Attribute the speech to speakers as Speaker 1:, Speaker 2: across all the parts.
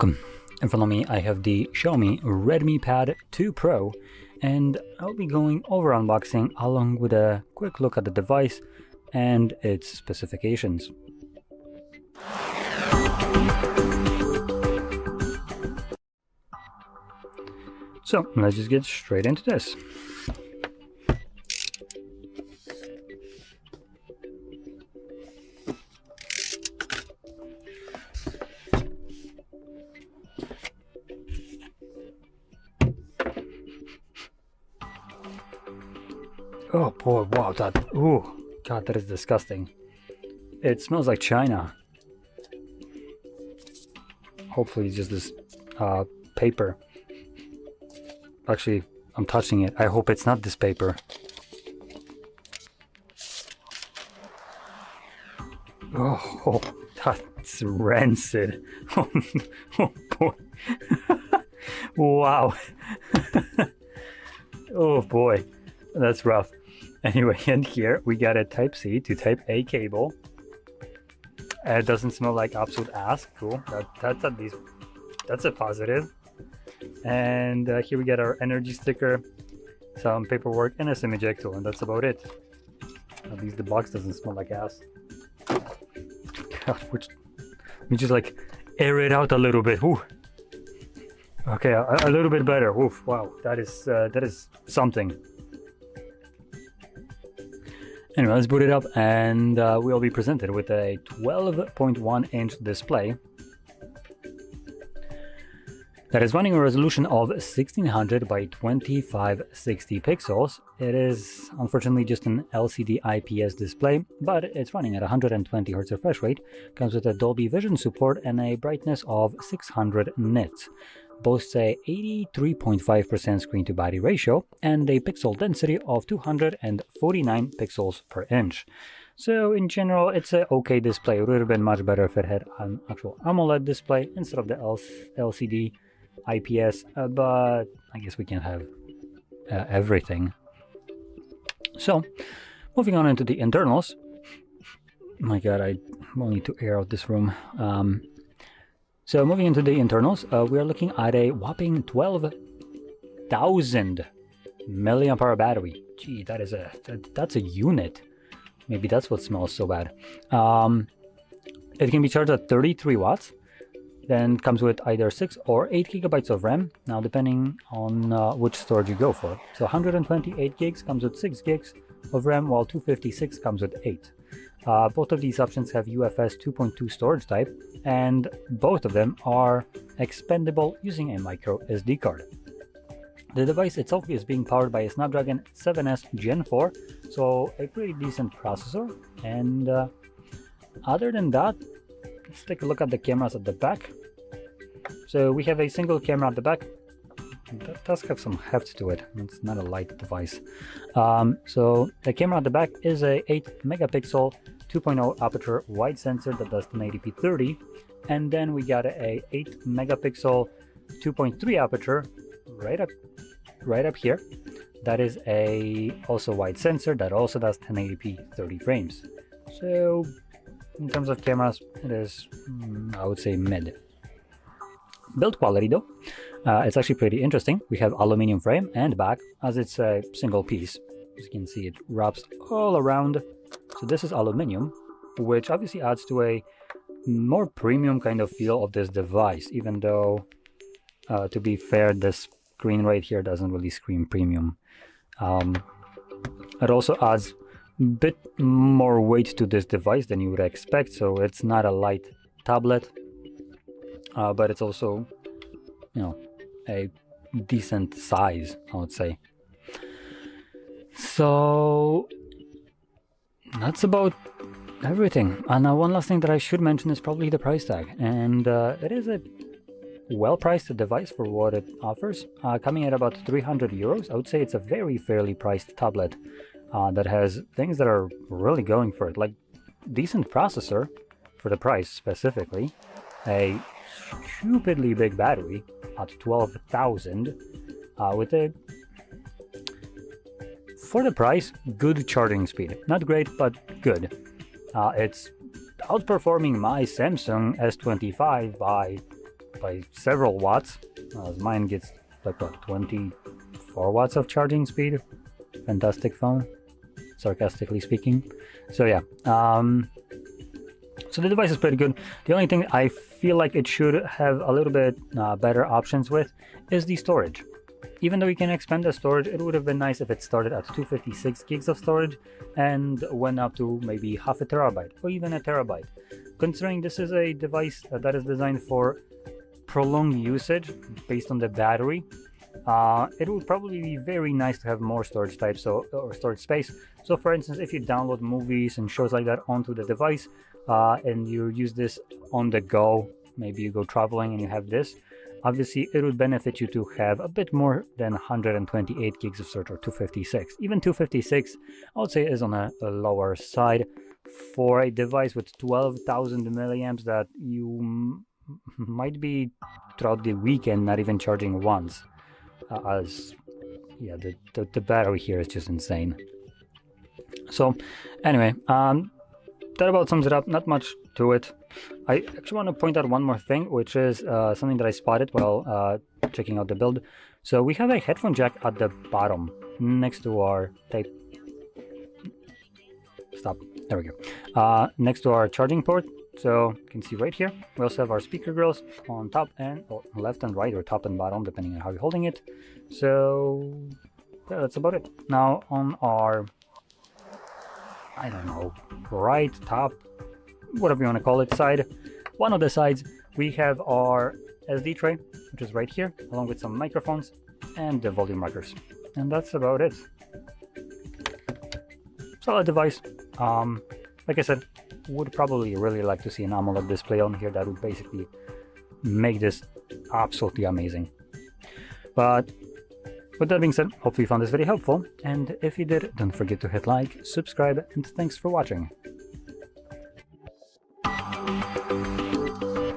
Speaker 1: In front of me I have the Xiaomi Redmi Pad 2 Pro, and I'll be going over unboxing along with a quick look at the device and its specifications. So let's just get straight into this. Oh boy, wow, oh god, that is disgusting. It smells like China. Hopefully it's just this paper. Actually, I'm touching it. I hope it's not this paper. Oh, that's rancid. Oh boy. Wow. Oh boy, that's rough. Anyway, and here we got a Type-C to Type-A cable. It doesn't smell like absolute ass. Cool. That's at least, that's a positive. And here we get our energy sticker, some paperwork, and a SIM ejector, and that's about it. At least the box doesn't smell like ass. God, let me just like air it out a little bit. Ooh. Okay, a little bit better. Oof, wow, that is something. Anyway, let's boot it up, and we'll be presented with a 12.1-inch display that is running a resolution of 1600 by 2560 pixels. It is unfortunately just an LCD IPS display, but it's running at 120 Hz refresh rate, comes with a Dolby Vision support, and a brightness of 600 nits. Boasts a 83.5% screen to body ratio and a pixel density of 249 pixels per inch. So in general, it's an okay display. It would have been much better if it had an actual AMOLED display instead of the LCD IPS, but I guess we can have everything. So moving on into the internals. My god, I will need to air out this room. So moving into the internals, we are looking at a whopping 12,000 milliamp hour battery. Gee, that's a unit. Maybe that's what smells so bad. It can be charged at 33 watts. Then comes with either 6 or 8 gigabytes of RAM, now depending on which storage you go for. So 128 gigs comes with 6 gigs of RAM, while 256 comes with 8. Both of these options have UFS 2.2 storage type, and both of them are expendable using a micro SD card. The device itself is being powered by a Snapdragon 7S Gen 4, so a pretty decent processor. And other than that, let's take a look at the cameras at the back. So we have a single camera at the back. That does have some heft to it. It's not a light device. So the camera at the back is a 8 megapixel 2.0 aperture wide sensor that does 1080p 30, and then we got a 8 megapixel 2.3 aperture right up here. That is a also wide sensor that also does 1080p 30 frames. So in terms of cameras, it is, I would say, mid. Build quality though, it's actually pretty interesting. We have aluminum frame and back, as it's a single piece. As you can see, it wraps all around. So this is aluminum, which obviously adds to a more premium kind of feel of this device, even though, to be fair, this screen right here doesn't really scream premium. It also adds a bit more weight to this device than you would expect, so it's not a light tablet, but it's also, you know, a decent size, I would say. So that's about everything. And one last thing that I should mention is probably the price tag, and it is a well-priced device for what it offers, coming at about 300 euros. I would say it's a very fairly priced tablet that has things that are really going for it, like decent processor for the price specifically, a stupidly big battery at 12,000, with a, for the price, good charging speed. Not great, but good. It's outperforming my Samsung S25 by by several watts, as mine gets like what, 24 watts of charging speed. Fantastic phone, sarcastically speaking. So yeah, so the device is pretty good. The only thing I feel like it should have a little bit better options with is the storage. Even though you can expand the storage, it would have been nice if it started at 256 gigs of storage and went up to maybe half a terabyte or even a terabyte. Considering this is a device that is designed for prolonged usage based on the battery, it would probably be very nice to have more storage types or storage space. So for instance, if you download movies and shows like that onto the device and you use this on the go, maybe you go traveling and you have this, obviously it would benefit you to have a bit more than 128 gigs of storage or 256. Even 256 I would say is on a lower side for a device with 12,000 milliamps that you might be throughout the weekend not even charging once. As yeah, the battery here is just insane. So anyway, that about sums it up. Not much to it. I actually want to point out one more thing, which is something that I spotted while checking out the build. So we have a headphone jack at the bottom next to our tape. Stop. There we go. Next to our charging port. So you can see right here, we also have our speaker grills on top and left and right, or top and bottom, depending on how you're holding it. So yeah, that's about it. Now on our, I don't know, right, top, whatever you want to call it, side, one of the sides, we have our SD tray, which is right here, along with some microphones and the volume markers. And that's about it. Solid device. Like I said, would probably really like to see an AMOLED display on here. That would basically make this absolutely amazing. But with that being said, hopefully you found this video helpful, and if you did, don't forget to hit like, subscribe, and thanks for watching.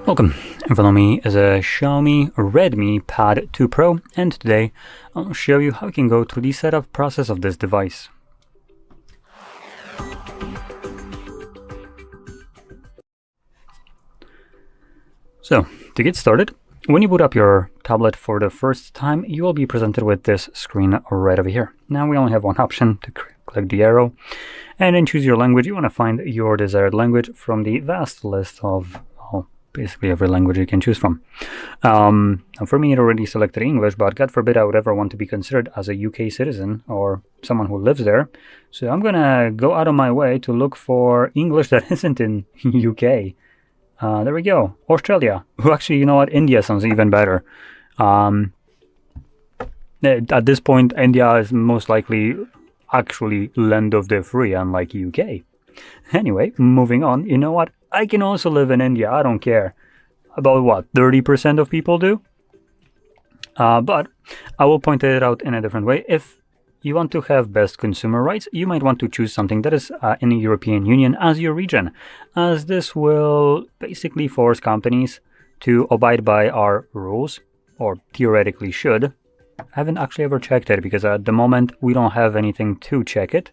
Speaker 1: Welcome. In front of me is a Xiaomi Redmi Pad 2 Pro, and today I'll show you how you can go through the setup process of this device. So, to get started, when you boot up your tablet for the first time, you will be presented with this screen right over here. Now we only have one option, to click the arrow, and then choose your language. You want to find your desired language from the vast list of, well, basically every language you can choose from. For me, it already selected English, but God forbid I would ever want to be considered as a UK citizen or someone who lives there. So I'm gonna go out of my way to look for English that isn't in UK. There we go. Australia. Well, actually, you know what? India sounds even better. At this point, India is most likely actually land of the free, unlike UK. Anyway, moving on. You know what? I can also live in India. I don't care. About what? 30% of people do? But I will point it out in a different way. If you want to have best consumer rights, you might want to choose something that is in the European Union as your region, as this will basically force companies to abide by our rules, or theoretically should. I haven't actually ever checked it because at the moment we don't have anything to check it.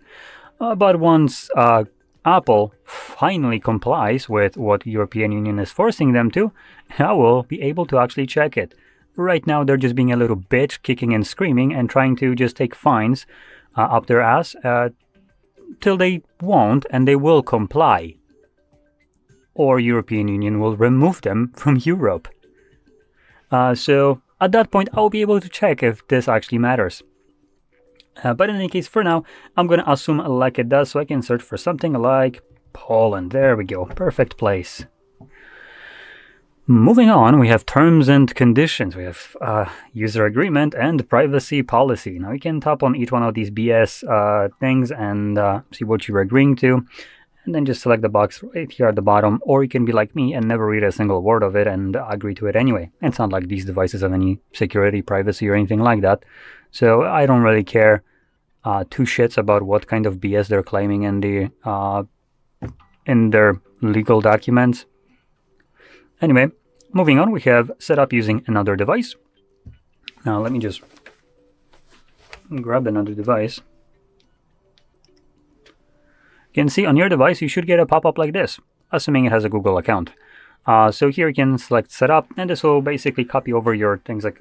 Speaker 1: But once Apple finally complies with what European Union is forcing them to, I will be able to actually check it. Right now, they're just being a little bitch, kicking and screaming and trying to just take fines up their ass till they won't, and they will comply. Or European Union will remove them from Europe. So at that point, I'll be able to check if this actually matters. But in any case, for now, I'm going to assume like it does, so I can search for something like Poland. There we go. Perfect place. Moving on, we have terms and conditions. We have user agreement and privacy policy. Now you can tap on each one of these BS things and see what you're agreeing to, and then just select the box right here at the bottom, or you can be like me and never read a single word of it and agree to it anyway. It's not like these devices have any security, privacy, or anything like that, so I don't really care two shits about what kind of BS they're claiming in their legal documents. Anyway, moving on, we have set up using another device. Now let me just grab another device. You can see on your device you should get a pop-up like this, assuming it has a Google account. So here you can select setup, and this will basically copy over your things like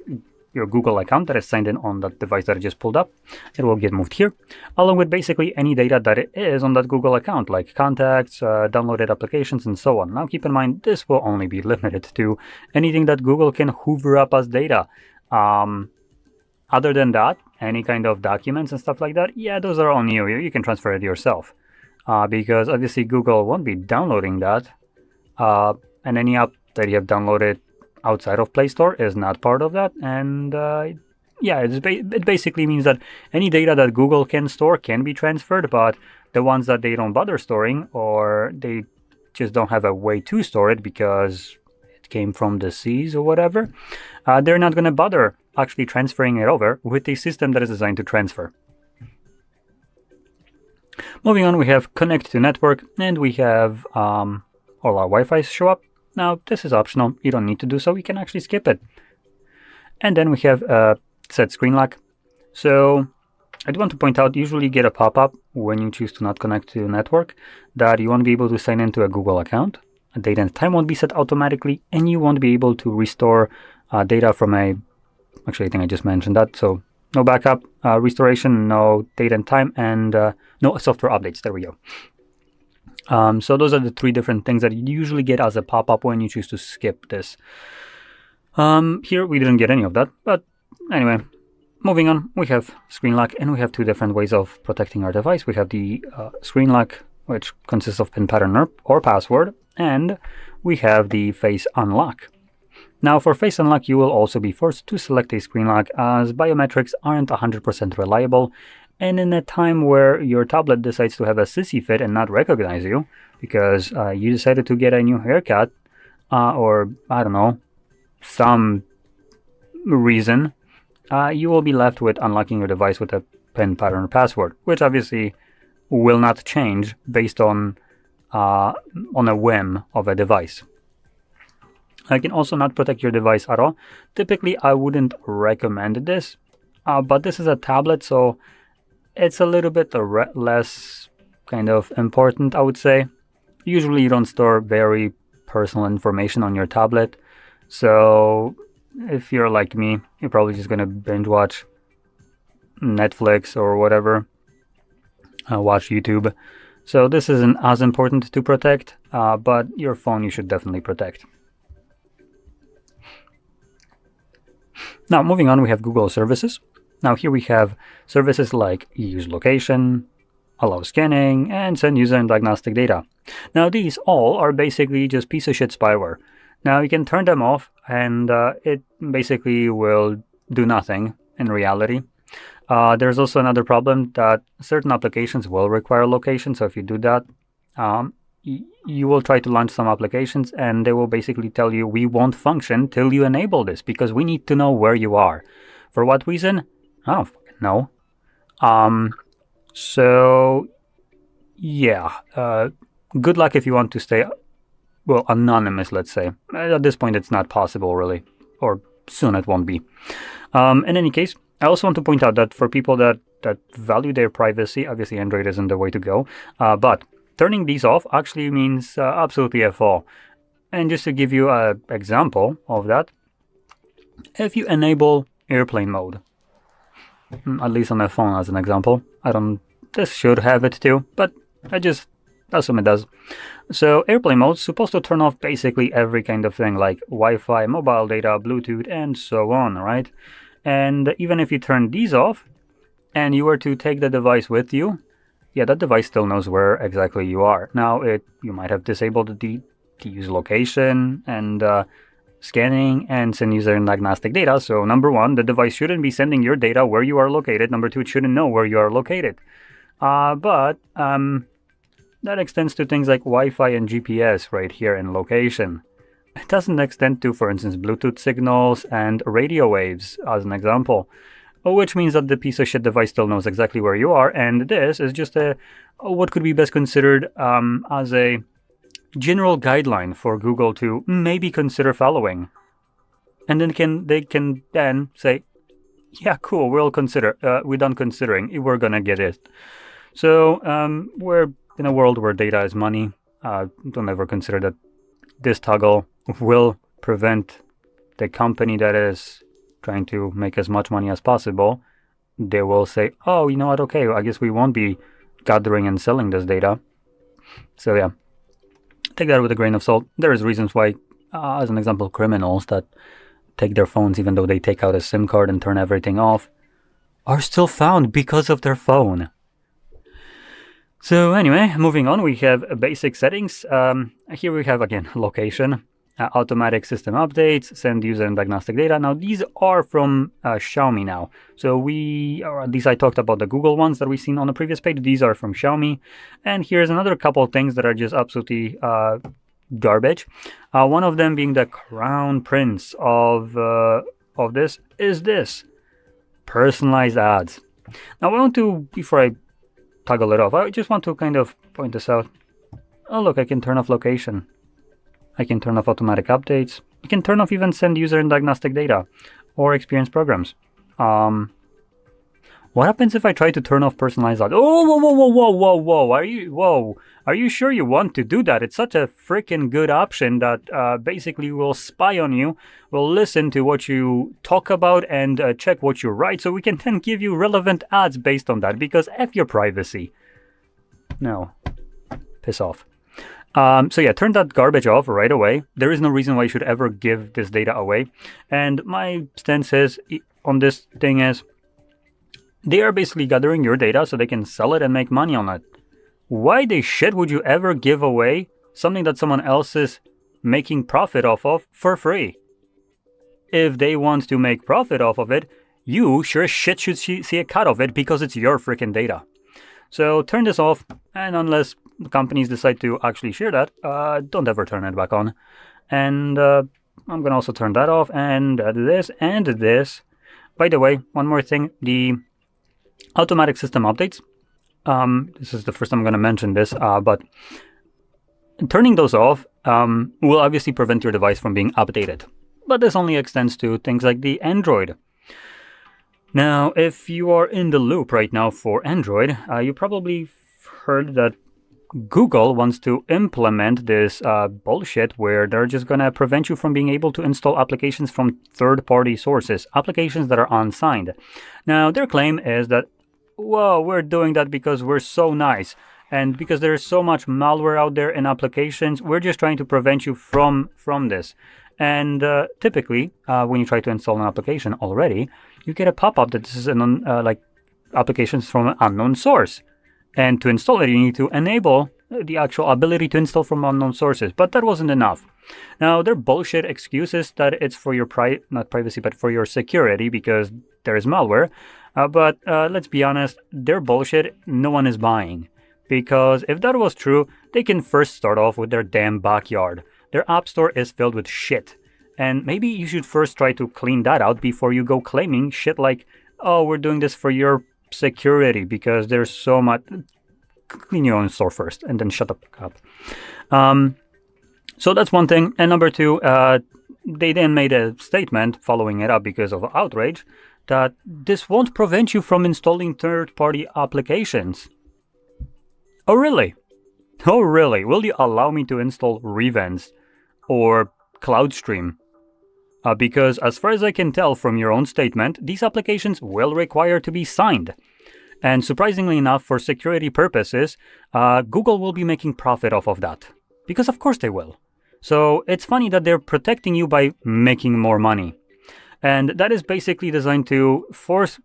Speaker 1: your Google account that is signed in on that device that I just pulled up. It will get moved here, along with basically any data that is on that Google account, like contacts, downloaded applications, and so on. Now keep in mind, this will only be limited to anything that Google can hoover up as data. Other than that, any kind of documents and stuff like that, yeah, those are on you. You can transfer it yourself. Because obviously Google won't be downloading that. And any app that you have downloaded outside of Play Store is not part of that. And yeah, it basically means that any data that Google can store can be transferred, but the ones that they don't bother storing, or they just don't have a way to store it because it came from the seas or whatever, they're not going to bother actually transferring it over with a system that is designed to transfer. Moving on, we have connect to network, and we have all our Wi-Fi show up. Now, this is optional. You don't need to do so. You can actually skip it. And then we have set screen lock. So I do want to point out, usually you get a pop-up when you choose to not connect to network that you won't be able to sign into a Google account. A date and time won't be set automatically, and you won't be able to restore data from a... Actually, I think I just mentioned that. So no backup, restoration, no date and time, and no software updates. There we go. So those are the three different things that you usually get as a pop-up when you choose to skip this. Here we didn't get any of that, but anyway, moving on, we have screen lock, and we have two different ways of protecting our device. We have the screen lock, which consists of PIN pattern or password, and we have the face unlock. Now for face unlock, you will also be forced to select a screen lock, as biometrics aren't 100% reliable. And in a time where your tablet decides to have a sissy fit and not recognize you because you decided to get a new haircut or, I don't know, some reason, you will be left with unlocking your device with a PIN pattern or password, which obviously will not change based on a whim of a device. I can also not protect your device at all. Typically, I wouldn't recommend this, but this is a tablet, so it's a little bit less kind of important, I would say. Usually you don't store very personal information on your tablet. So if you're like me, you're probably just going to binge watch Netflix or whatever, watch YouTube. So this isn't as important to protect, but your phone you should definitely protect. Now moving on, we have Google services. Now here we have services like use location, allow scanning, and send user and diagnostic data. Now these all are basically just piece of shit spyware. Now you can turn them off, and it basically will do nothing in reality. There's also another problem that certain applications will require location, so if you do that, you will try to launch some applications and they will basically tell you we won't function till you enable this because we need to know where you are. For what reason? I don't fucking know. So yeah, good luck if you want to stay, well, anonymous, let's say. At this point it's not possible really, or soon it won't be. In any case, I also want to point out that for people that value their privacy, obviously Android isn't the way to go, but turning these off actually means absolutely F all. And just to give you an example of that, if you enable airplane mode, at least on my phone as an example, this should have it too, but I just assume it does. So airplane mode is supposed to turn off basically every kind of thing like Wi-Fi, mobile data, Bluetooth, and so on, right? And even if you turn these off and you were to take the device with you, yeah, that device still knows where exactly you are. Now, you might have disabled the use location and scanning and send user and diagnostic data. So number one, the device shouldn't be sending your data where you are located. Number two, it shouldn't know where you are located. But that extends to things like Wi-Fi and GPS right here in location. It doesn't extend to, for instance, Bluetooth signals and radio waves, as an example. Which means that the piece of shit device still knows exactly where you are, and this is just what could be best considered as a general guideline for Google to maybe consider following. And then they can then say, yeah, cool, we're done considering, we're gonna get it. So we're in a world where data is money. Don't ever consider that this toggle will prevent the company that is trying to make as much money as possible. They will say, oh, you know what, okay, I guess we won't be gathering and selling this data. So yeah, take that with a grain of salt. There is reasons why, as an example, criminals that take their phones even though they take out a SIM card and turn everything off are still found because of their phone. So anyway, moving on, we have basic settings. Here we have, again, location, automatic system updates, send user and diagnostic data. Now, these are from Xiaomi now. So or at least I talked about the Google ones that we've seen on the previous page. These are from Xiaomi. And here's another couple of things that are just absolutely garbage. One of them being the crown prince of this is this. Personalized ads. Now, I want to, before I toggle it off, I just want to kind of point this out. Oh, look, I can turn off location. I can turn off automatic updates. I can turn off even send user and diagnostic data or experience programs. What happens if I try to turn off personalized ads? Oh, whoa. Are you sure you want to do that? It's such a freaking good option that basically will spy on you, will listen to what you talk about and check what you write, so we can then give you relevant ads based on that, because F your privacy. No. Piss off. So yeah, turn that garbage off right away. There is no reason why you should ever give this data away. And my stance is, on this thing is, they are basically gathering your data so they can sell it and make money on it. Why the shit would you ever give away something that someone else is making profit off of for free? If they want to make profit off of it, you sure as shit should see a cut of it, because it's your freaking data. So turn this off, and unless companies decide to actually share that, don't ever turn it back on. And I'm going to also turn that off, and this, and this. By the way, one more thing, the automatic system updates. This is the first time I'm going to mention this, but turning those off will obviously prevent your device from being updated. But this only extends to things like the Android. Now, if you are in the loop right now for Android, you probably heard that Google wants to implement this bullshit where they're just going to prevent you from being able to install applications from third-party sources, applications that are unsigned. Now, their claim is that, whoa, we're doing that because we're so nice, and because there's so much malware out there in applications, we're just trying to prevent you from this. And typically, when you try to install an application already, you get a pop-up that this is like applications from an unknown source. And to install it, you need to enable the actual ability to install from unknown sources. But that wasn't enough. Now, they're bullshit excuses that it's for your not privacy, but for your security, because there is malware. But let's be honest, they're bullshit. No one is buying. Because if that was true, they can first start off with their damn backyard. Their app store is filled with shit. And maybe you should first try to clean that out before you go claiming shit like, oh, we're doing this for your security, because there's so much. Clean your own store first and then shut up. So that's one thing. And number two, they then made a statement following it up because of outrage that this won't prevent you from installing third-party applications. Oh really? Oh really? Will you allow me to install Revenge or CloudStream? Because as far as I can tell from your own statement, these applications will require to be signed. And surprisingly enough, for security purposes, Google will be making profit off of that. Because of course they will. So it's funny that they're protecting you by making more money. And that is basically designed to force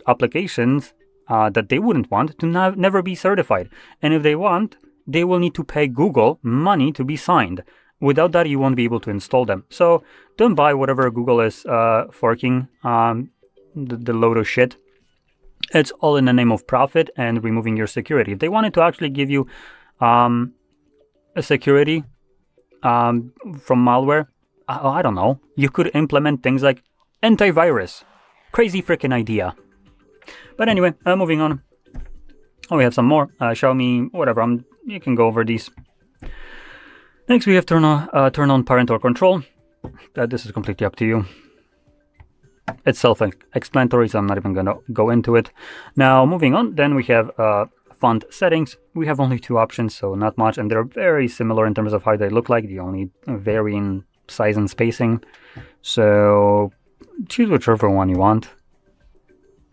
Speaker 1: applications that they wouldn't want to never be certified. And if they want, they will need to pay Google money to be signed. Without that, you won't be able to install them. So don't buy whatever Google is forking, the load of shit. It's all in the name of profit and removing your security. If they wanted to actually give you a security from malware, I don't know. You could implement things like antivirus. Crazy freaking idea. But anyway, moving on. Oh, we have some more. Xiaomi, whatever. You can go over these. Next, we have turn on parental control. This is completely up to you. It's self-explanatory, so I'm not even going to go into it. Now, moving on, then we have font settings, we have only 2 options, so not much, and they're very similar in terms of how they look like. They only vary in size and spacing. So choose whichever one you want.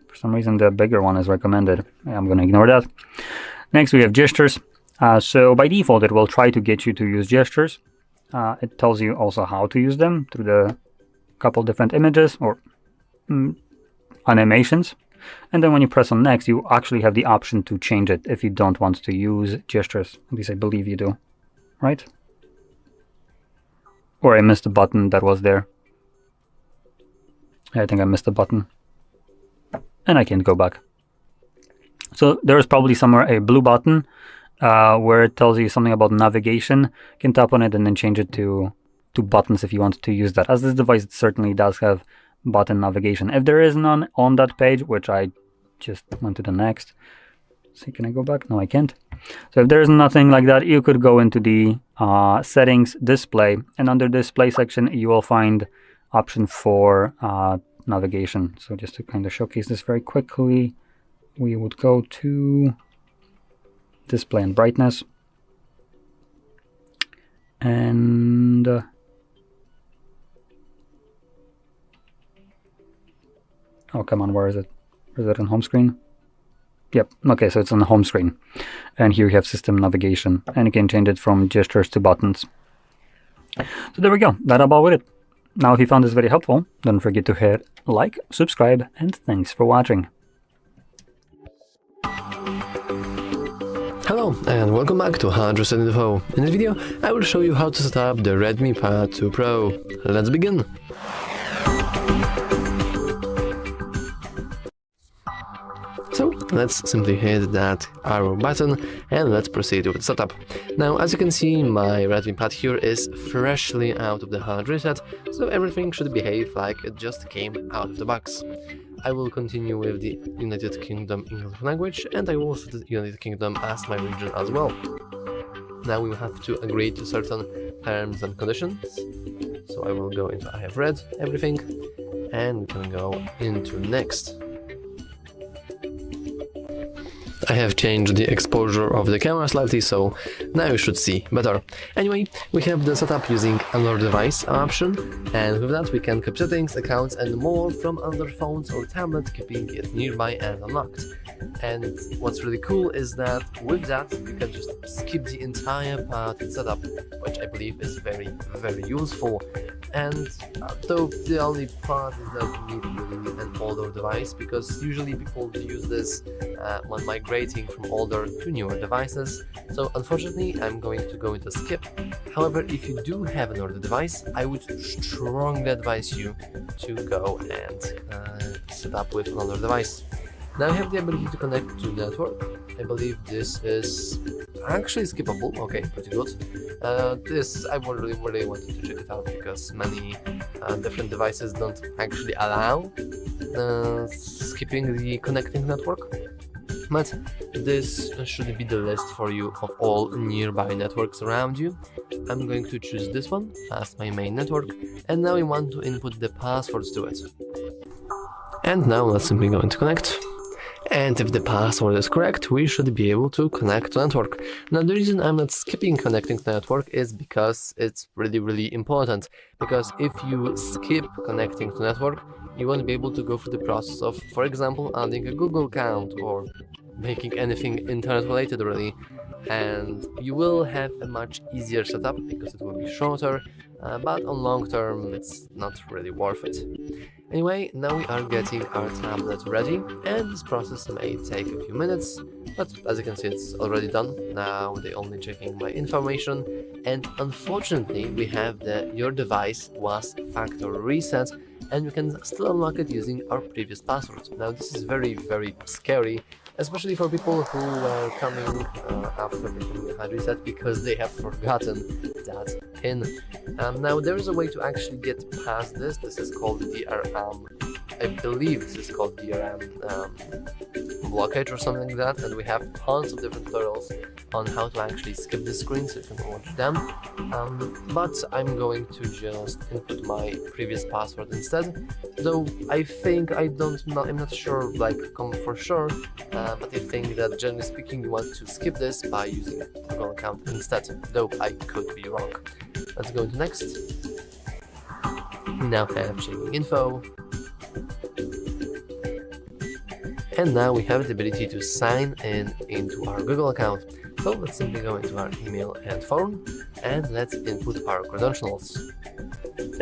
Speaker 1: For some reason, the bigger one is recommended. I'm going to ignore that. Next, we have gestures. So by default, it will try to get you to use gestures. It tells you also how to use them through the couple different images or animations. And then when you press on next, you actually have the option to change it if you don't want to use gestures. At least I believe you do, right? Or I missed a button that was there. I think I missed a button. And I can't go back. So there's probably somewhere a blue button where it tells you something about navigation. You can tap on it and then change it to buttons if you want to use that. As this device certainly does have button navigation. If there is none on that page, which I just went to the next. See, can I go back? No, I can't. So if there is nothing like that, you could go into the settings display, and under display section you will find option for navigation. So just to kind of showcase this very quickly, we would go to display and brightness, and oh, come on, where is it? Is it on home screen? Yep, okay, so it's on the home screen. And here you have system navigation, and you can change it from gestures to buttons. So there we go, that's about it. Now, if you found this very helpful, don't forget to hit like, subscribe, and thanks for watching.
Speaker 2: Hello and welcome back to HardReset.Info. In this video, I will show you how to set up the Redmi Pad 2 Pro. Let's begin! So let's simply hit that arrow button and let's proceed with the setup. Now, as you can see, my Redmi Pad here is freshly out of the hard reset, so everything should behave like it just came out of the box. I will continue with the United Kingdom English language, and I will set the United Kingdom as my region as well. Now we will have to agree to certain terms and conditions, so I will go into I have read everything, and we can go into next. I have changed the exposure of the camera slightly, so now you should see better. Anyway, we have the setup using another device option, and with that we can keep settings, accounts and more from other phones or tablet, keeping it nearby and unlocked. And what's really cool is that with that you can just skip the entire part and setup, which I believe is very useful. And though the only part is that you need really an older device, because usually people use this when migrating from older to newer devices. So unfortunately I'm going to go into skip. However, if you do have an older device, I would strongly advise you to go and set up with another device. Now I have the ability to connect to network. I believe this is actually skippable. Okay, pretty good. This I really wanted to check it out, because many different devices don't actually allow skipping the connecting network. But this should be the list for you of all nearby networks around you. I'm going to choose this one as my main network, and now we want to input the passwords to it. And now let's simply go into connect. And if the password is correct, we should be able to connect to network. Now, the reason I'm not skipping connecting to network is because it's really important. Because if you skip connecting to network, you won't be able to go through the process of, for example, adding a Google account or making anything internet related really. And you will have a much easier setup because it will be shorter, but on long term it's not really worth it. Anyway, now we are getting our tablet ready, and this process may take a few minutes, but as you can see it's already done. Now they're only checking my information, and unfortunately we have your device was factory reset, and we can still unlock it using our previous password. Now this is very scary, especially for people who are coming after the hard reset because they have forgotten that PIN. Now there is a way to actually get past this. This is called DRM I believe this is called DRM blockage or something like that, and we have tons of different tutorials on how to actually skip the screen, so you can watch them. But I'm going to just input my previous password instead, though I'm not sure like for sure, but I think that generally speaking you want to skip this by using a Google account instead, though I could be wrong. Let's go to next. We now have Xiaomi.Info, and now we have the ability to sign in into our Google account. So let's simply go into our email and phone, and let's input our credentials.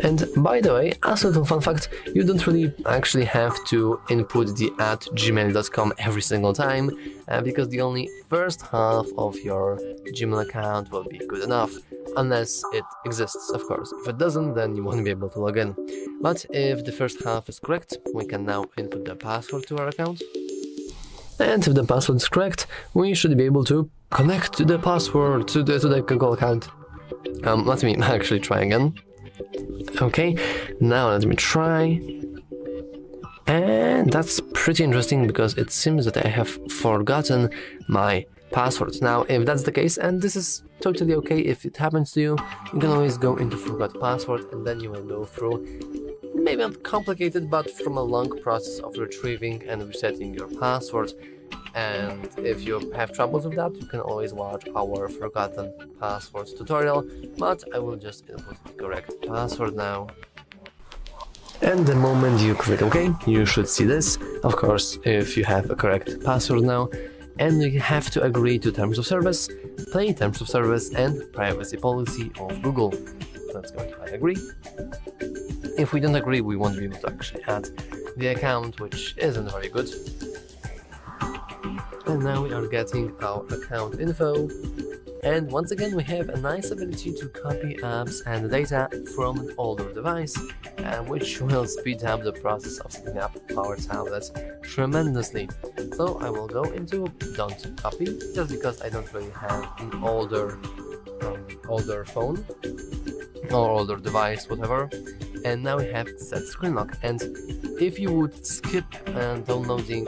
Speaker 2: And by the way, as a little fun fact, you don't really actually have to input the @gmail.com every single time, because the only first half of your Gmail account will be good enough, unless it exists, of course. If it doesn't, then you won't be able to log in. But if the first half is correct, we can now input the password to our account. And if the password is correct, we should be able to connect to the password to the Google account. Let me actually try again. Okay, now let me try. And that's pretty interesting because it seems that I have forgotten my password. Now, if that's the case, and this is totally okay if it happens to you, you can always go into forgot password, and then you will go through maybe not complicated, but from a long process of retrieving and resetting your password. And if you have troubles with that, you can always watch our forgotten passwords tutorial, but I will just input the correct password now. And the moment you click OK, you should see this, of course, if you have a correct password now, and you have to agree to terms of service, plain terms of service, and privacy policy of Google. Let's go to I agree. If we don't agree, we won't be able to actually add the account, which isn't very good. And now we are getting our account info, and once again we have a nice ability to copy apps and data from an older device, which will speed up the process of setting up our tablet tremendously. So I will go into don't copy, just because I don't really have an older phone or older device, whatever. And now we have set screen lock, and if you would skip connecting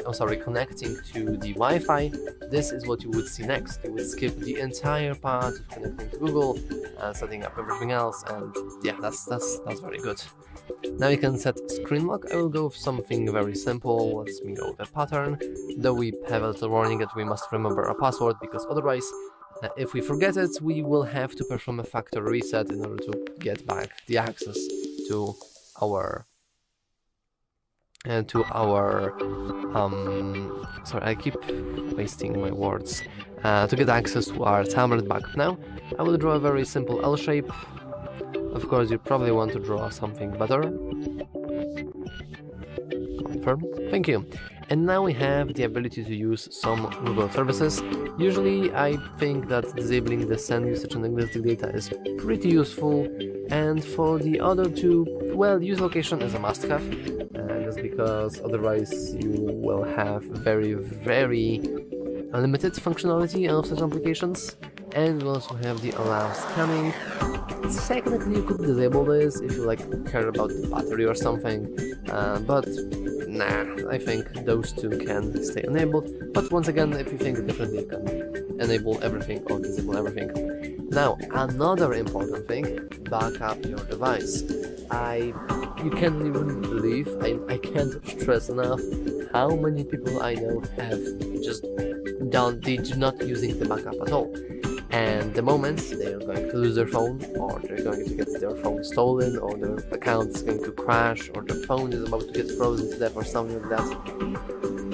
Speaker 2: to the Wi-Fi, this is what you would see next. You would skip the entire part of connecting to Google, setting up everything else, and yeah, that's very good. Now you can set screen lock. I will go with something very simple. Let's go with a pattern, though we have a little warning that we must remember our password, because otherwise, if we forget it, we will have to perform a factory reset in order to get back the access to our sorry, I keep wasting my words, to get access to our tablet back. Now I will draw a very simple L shape. Of course, you probably want to draw something better. Confirm. Thank you. And now we have the ability to use some Google services. Usually I think that disabling the send usage and existing data is pretty useful, and for the other two, well, use location is a must-have, just because otherwise you will have very limited functionality of such applications. And we also have the allow scanning. Technically you could disable this if you care about the battery or something, but nah, I think those two can stay enabled. But once again, if you think differently, you can enable everything or disable everything. Now, another important thing, back up your device. You can't even believe, I can't stress enough how many people I know have they do not using the backup at all. And the moment they are going to lose their phone, or they're going to get their phone stolen, or their account is going to crash, or their phone is about to get frozen to death or something like that,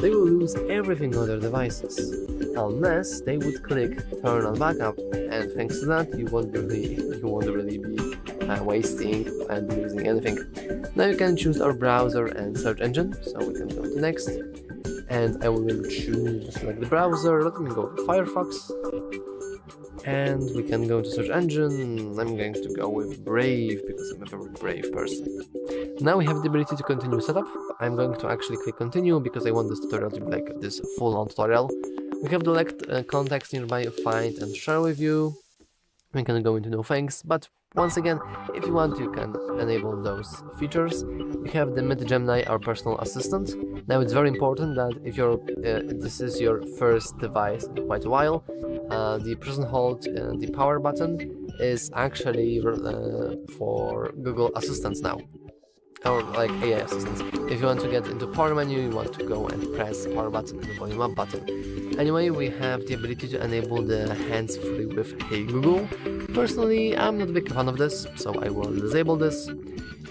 Speaker 2: they will lose everything on their devices, unless they would click turn on backup, and thanks to that you won't really be wasting and losing anything. Now you can choose our browser and search engine, so we can go to next, and I will choose the browser. Let me go to Firefox. And we can go to search engine. I'm going to go with Brave because I'm a very brave person. Now we have the ability to continue setup. I'm going to actually click continue because I want this tutorial to be this full-on tutorial. We have the context nearby, find and share with you. We can go into no thanks, but once again, if you want, you can enable those features. We have the Gemini, our personal assistant. Now it's very important that if this is your first device in quite a while, the press and hold the power button is actually for Google Assistants now, or like AI assistants. If you want to get into power menu, you want to go and press power button and the volume up button. Anyway, we have the ability to enable the hands-free with Hey Google. Personally, I'm not a big fan of this, so I will disable this.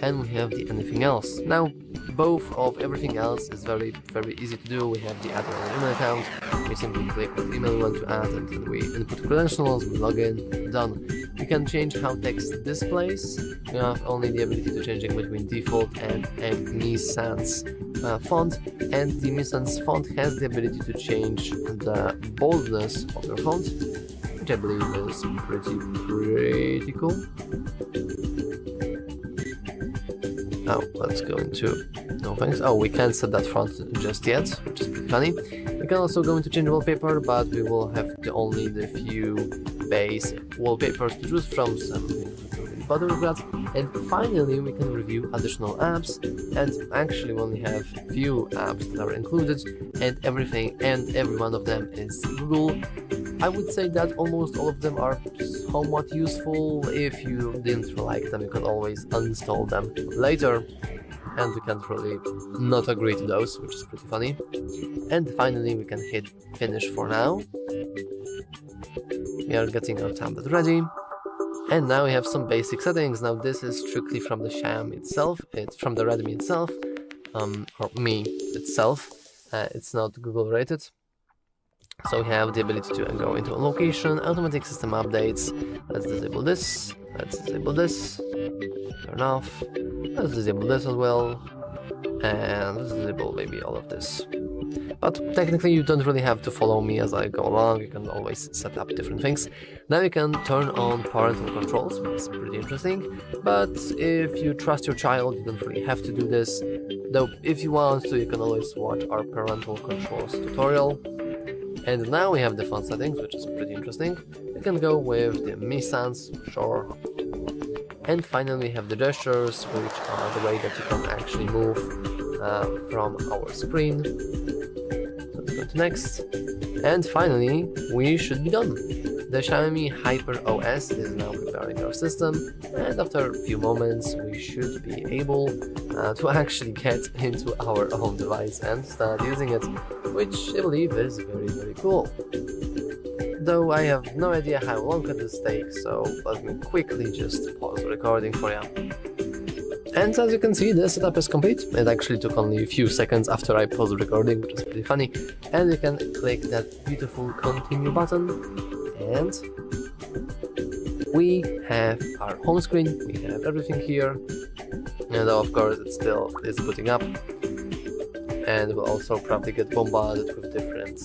Speaker 2: And we have the anything else. Now, both of everything else is very easy to do. We have the add an email account. We simply click what email we want to add, and then we input credentials, we log in, done. We can change how text displays. We have only the ability to change it between default and Mi Sans font, and the Mi Sans font has the ability to change the boldness of your font, which I believe is pretty cool. Oh, let's go into no thanks. Oh, we can't set that font just yet, which is pretty funny. We can also go into change wallpaper, but we will have only the few base wallpapers to choose from, so I'm going to bother with that. And finally, we can review additional apps, and actually we only have few apps that are included, and every one of them is Google. I would say that almost all of them are somewhat useful. If you didn't like them, you can always uninstall them later, and we can't really not agree to those, which is pretty funny. And finally, we can hit finish for now. We are getting our tablet ready, and now we have some basic settings. Now this is strictly from the Xiaomi itself, it's from the Redmi itself, or Mi itself, it's not Google rated. So we have the ability to go into a location, automatic system updates. Let's disable this, let's disable this, turn off, let's disable this as well, and let's disable maybe all of this. But technically you don't really have to follow me as I go along, you can always set up different things. Now you can turn on parental controls, which is pretty interesting, but if you trust your child, you don't really have to do this. Though if you want to, you can always watch our parental controls tutorial. And now we have the font settings, which is pretty interesting. You can go with the Mi Sans, sure. And finally we have the gestures, which are the way that you can actually move from our screen. So let's go to next. And finally, we should be done. The Xiaomi Hyper OS is now preparing our system, and after a few moments we should be able to actually get into our own device and start using it, which I believe is very cool. Though I have no idea how long it will take, so let me quickly just pause the recording for you. And as you can see, the setup is complete. It actually took only a few seconds after I paused the recording, which is pretty funny. And you can click that beautiful continue button, and we have our home screen, we have everything here, and of course it still is booting up, and we'll also probably get bombarded with different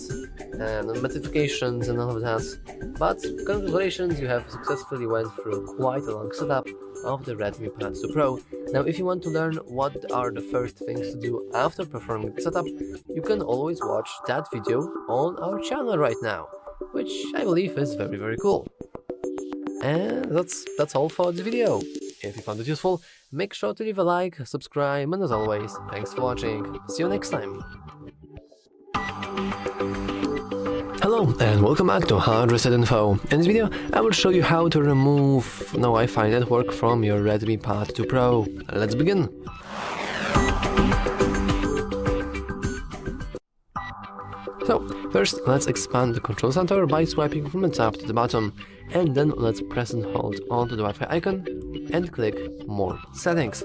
Speaker 2: notifications and all of that. But congratulations, you have successfully went through quite a long setup of the Redmi Pad 2 Pro. Now if you want to learn what are the first things to do after performing the setup, you can always watch that video on our channel right now, which I believe is very cool. And that's all for this video. If you found it useful, make sure to leave a like, subscribe, and as always, thanks for watching. See you next time. Hello and welcome back to HardReset.Info. In this video, I will show you how to remove no Wi-Fi network from your Redmi Pad 2 Pro. Let's begin. So, first let's expand the control center by swiping from the top to the bottom, and then let's press and hold onto the Wi-Fi icon and click More Settings.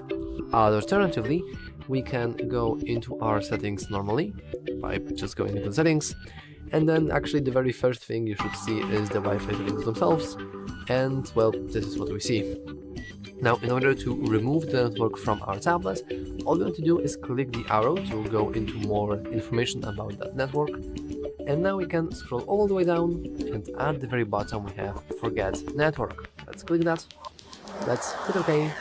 Speaker 2: Alternatively, we can go into our settings normally by just going into settings, and then actually the very first thing you should see is the Wi-Fi settings themselves, and well, this is what we see. Now, in order to remove the network from our tablet, all we want to do is click the arrow to go into more information about that network. And now we can scroll all the way down, and at the very bottom we have Forget Network. Let's click that. Let's hit OK.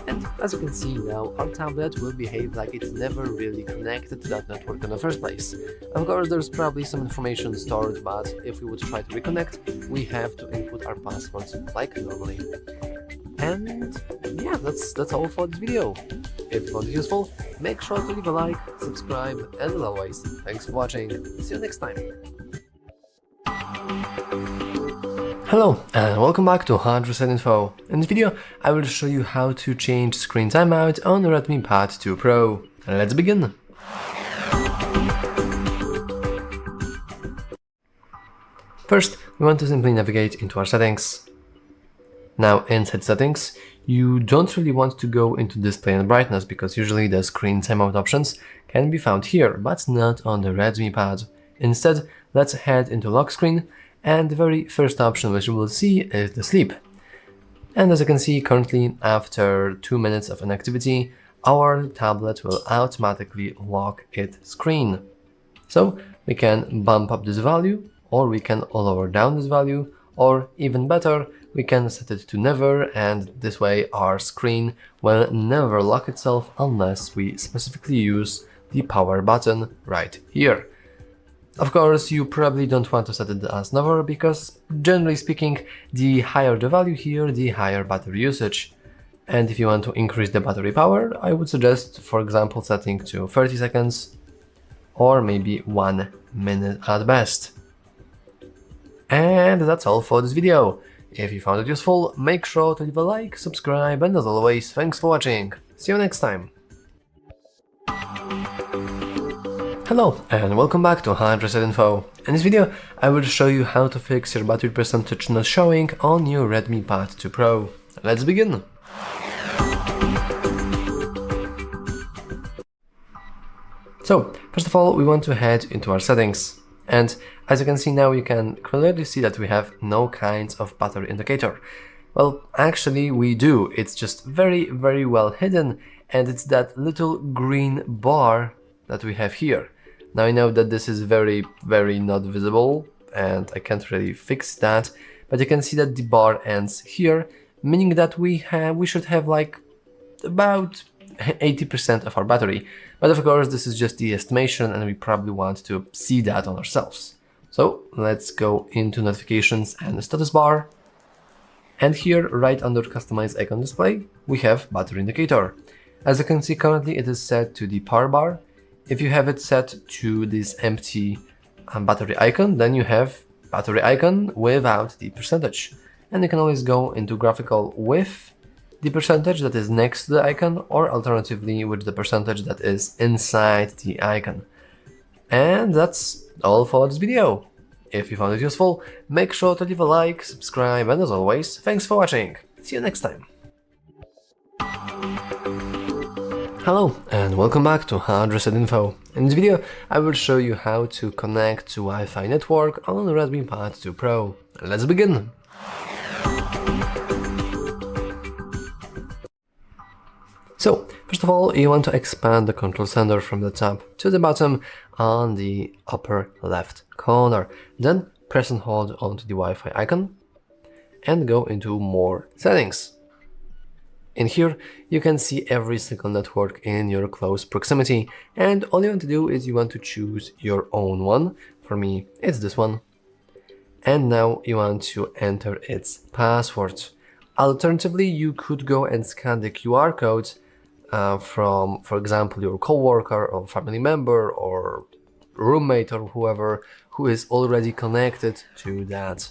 Speaker 2: And as you can see now, our tablet will behave like it's never really connected to that network in the first place. Of course, there's probably some information stored, but if we would try to reconnect, we have to input our passwords like normally. And yeah, that's all for this video. If you found it useful, make sure to leave a like, subscribe, and as always, thanks for watching. See you next time. Hello and welcome back to HardReset.Info. In this video, I will show you how to change screen timeout on the Redmi Pad 2 Pro. Let's begin! First, we want to simply navigate into our settings. Now, inside settings, you don't really want to go into display and brightness because usually the screen timeout options can be found here, but not on the Redmi Pad. Instead, let's head into lock screen. And the very first option which you will see is the sleep. And as you can see, currently after 2 minutes of inactivity, our tablet will automatically lock its screen. So we can bump up this value, or we can lower down this value, or even better, we can set it to never, and this way our screen will never lock itself unless we specifically use the power button right here. Of course, you probably don't want to set it as never because, generally speaking, the higher the value here, the higher battery usage. And if you want to increase the battery power, I would suggest, for example, setting to 30 seconds or maybe 1 minute at best. And that's all for this video. If you found it useful, make sure to leave a like, subscribe, and as always, thanks for watching. See you next time. Hello and welcome back to HardReset.Info. In this video, I will show you how to fix your battery percentage not showing on your Redmi Pad 2 Pro. Let's begin! So, first of all, we want to head into our settings. And as you can see now, you can clearly see that we have no kinds of battery indicator. Well, actually we do. It's just very well hidden, and it's that little green bar that we have here. Now I know that this is very not visible and I can't really fix that, but you can see that the bar ends here, meaning that we should have like about 80% of our battery. But of course this is just the estimation and we probably want to see that on ourselves. So let's go into notifications and status bar. And here right under customize icon display we have battery indicator. As you can see, currently it is set to the power bar. If you have it set to this empty battery icon, then you have battery icon without the percentage. And you can always go into graphical with the percentage that is next to the icon, or alternatively with the percentage that is inside the icon. And that's all for this video. If you found it useful, make sure to leave a like, subscribe, and as always, thanks for watching. See you next time. Hello and welcome back to HardReset.Info. In this video, I will show you how to connect to Wi-Fi network on the Redmi Pad 2 Pro. Let's begin! So, first of all, you want to expand the control center from the top to the bottom on the upper left corner. Then press and hold onto the Wi-Fi icon and go into more settings. In here, you can see every single network in your close proximity, and all you want to do is you want to choose your own one. For me, it's this one. And now you want to enter its password. Alternatively, you could go and scan the QR code from, for example, your coworker or family member or roommate or whoever who is already connected to that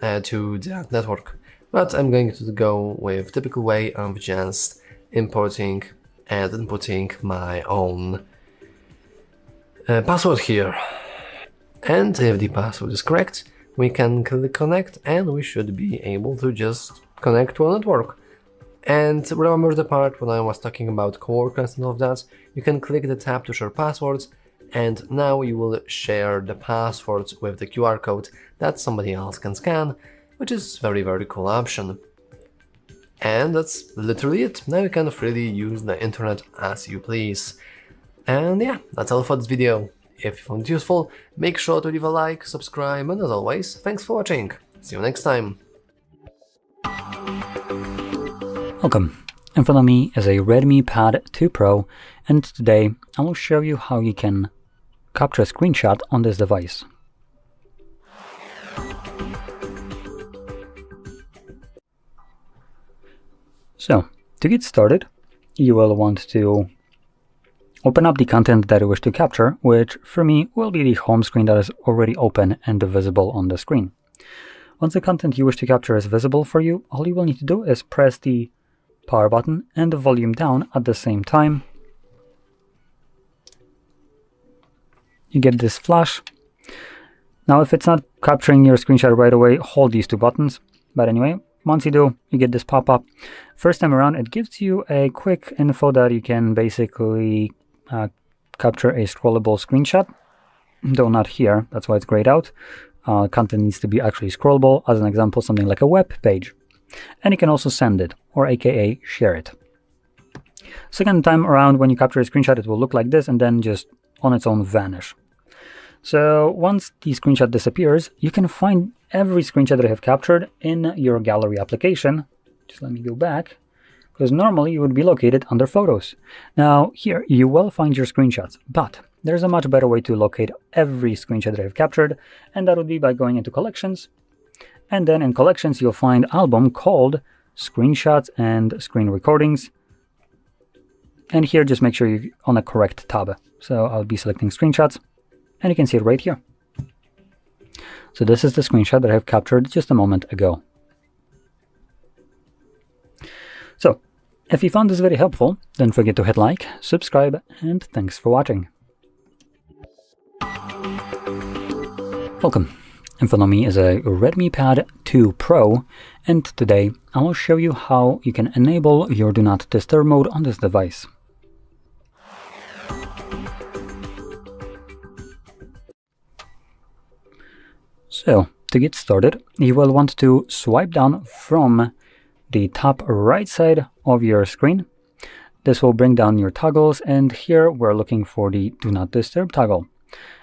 Speaker 2: network. But I'm going to go with typical way of just importing and inputting my own password here. And if the password is correct, we can click connect and we should be able to just connect to a network. And remember the part when I was talking about coworkers and all of that, you can click the tab to share passwords, and now you will share the passwords with the QR code that somebody else can scan, which is very cool option. And that's literally it. Now you can freely use the internet as you please. And yeah, that's all for this video. If you found it useful, make sure to leave a like, subscribe, and as always, thanks for watching. See you next time.
Speaker 1: Welcome. In front of me is a Redmi Pad 2 Pro, and today I will show you how you can capture a screenshot on this device. So, to get started, you will want to open up the content that you wish to capture, which for me will be the home screen that is already open and visible on the screen. Once the content you wish to capture is visible for you, all you will need to do is press the power button and the volume down at the same time. You get this flash. Now if it's not capturing your screenshot right away, hold these two buttons. But anyway, once you do, you get this pop-up. First time around, it gives you a quick info that you can basically capture a scrollable screenshot. Though not here, that's why it's grayed out. Content needs to be actually scrollable. As an example, something like a web page. And you can also send it, or aka share it. Second time around, when you capture a screenshot, it will look like this and then just on its own vanish. So once the screenshot disappears, you can find every screenshot that I have captured in your gallery application. Just let me go back, because normally you would be located under photos. Now here you will find your screenshots, but there's a much better way to locate every screenshot that I have captured, and that would be by going into collections. And then in collections, you'll find an album called Screenshots and Screen Recordings. And here, just make sure you're on a correct tab. So I'll be selecting screenshots, and you can see it right here. So this is the screenshot that I've captured just a moment ago. So if you found this very helpful, don't forget to hit like, subscribe, and thanks for watching. Welcome. In front of me is a Redmi Pad 2 Pro, and today I will show you how you can enable your Do Not Disturb mode on this device. So, to get started, you will want to swipe down from the top right side of your screen. This will bring down your toggles, and here we're looking for the Do Not Disturb toggle.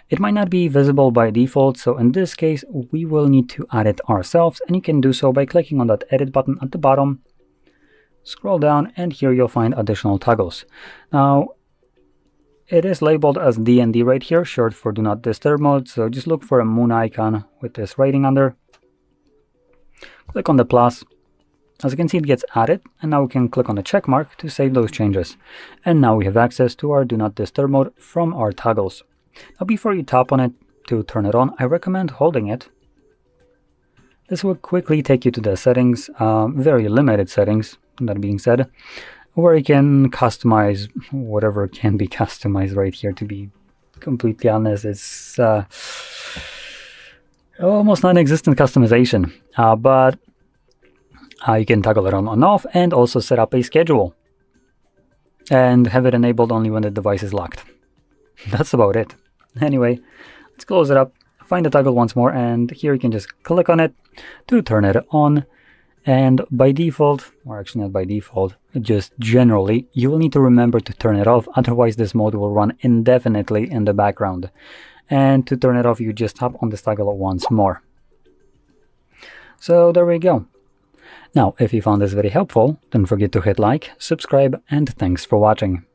Speaker 1: It might not be visible by default, so in this case we will need to add it ourselves, and you can do so by clicking on that edit button at the bottom, scroll down, and here you'll find additional toggles. Now it is labeled as DND right here, short for Do Not Disturb mode, so just look for a moon icon with this rating under. Click on the plus. As you can see, it gets added, and now we can click on the check mark to save those changes. And now we have access to our Do Not Disturb mode from our toggles. Now before you tap on it to turn it on, I recommend holding it. This will quickly take you to the settings, very limited settings, that being said, where you can customize whatever can be customized right here. To be completely honest, it's almost non-existent customization, but you can toggle it on and off, and also set up a schedule and have it enabled only when the device is locked. That's about it. Anyway, let's close it up, find the toggle once more, and here you can just click on it to turn it on. And by default, or actually not by default, just generally, you will need to remember to turn it off, otherwise this mode will run indefinitely in the background. And to turn it off, you just tap on this toggle once more. So there we go. Now, if you found this very helpful, don't forget to hit like, subscribe, and thanks for watching.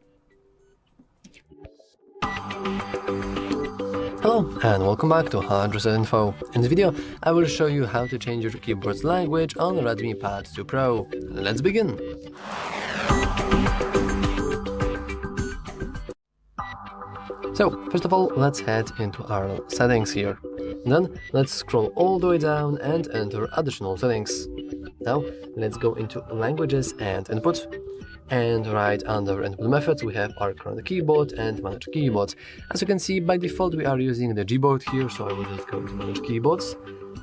Speaker 2: Hello and welcome back to HardReset.Info. In this video, I will show you how to change your keyboard's language on the Redmi Pad 2 Pro. Let's begin! So, first of all, let's head into our settings here. Then, let's scroll all the way down and enter additional settings. Now, let's go into languages and input. And right under input methods, we have our current keyboard and manage keyboards. As you can see, by default, we are using the Gboard here, so I will just go to manage keyboards,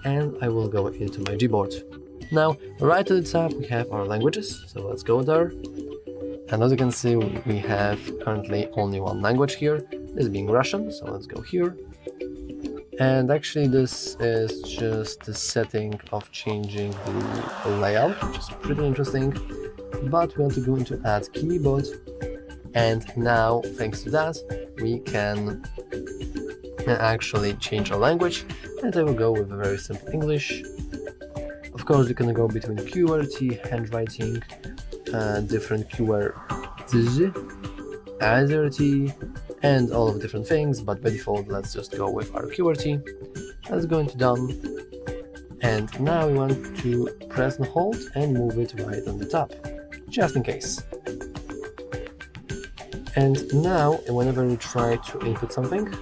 Speaker 2: and I will go into my Gboard. Now, right at the top, we have our languages, so let's go there. And as you can see, we have currently only one language here, this being Russian, so let's go here. And actually, this is just the setting of changing the layout, which is pretty interesting. But we want to go into add keyboard, and now thanks to that we can actually change our language, and I will go with a very simple English. Of course, you can go between QWERTY, handwriting, different QWERTY, AZERTY, and all of different things, but by default let's just go with our QWERTY. Let's go into done, and now we want to press and hold and move it right on the top, just in case. And now whenever we try to input something,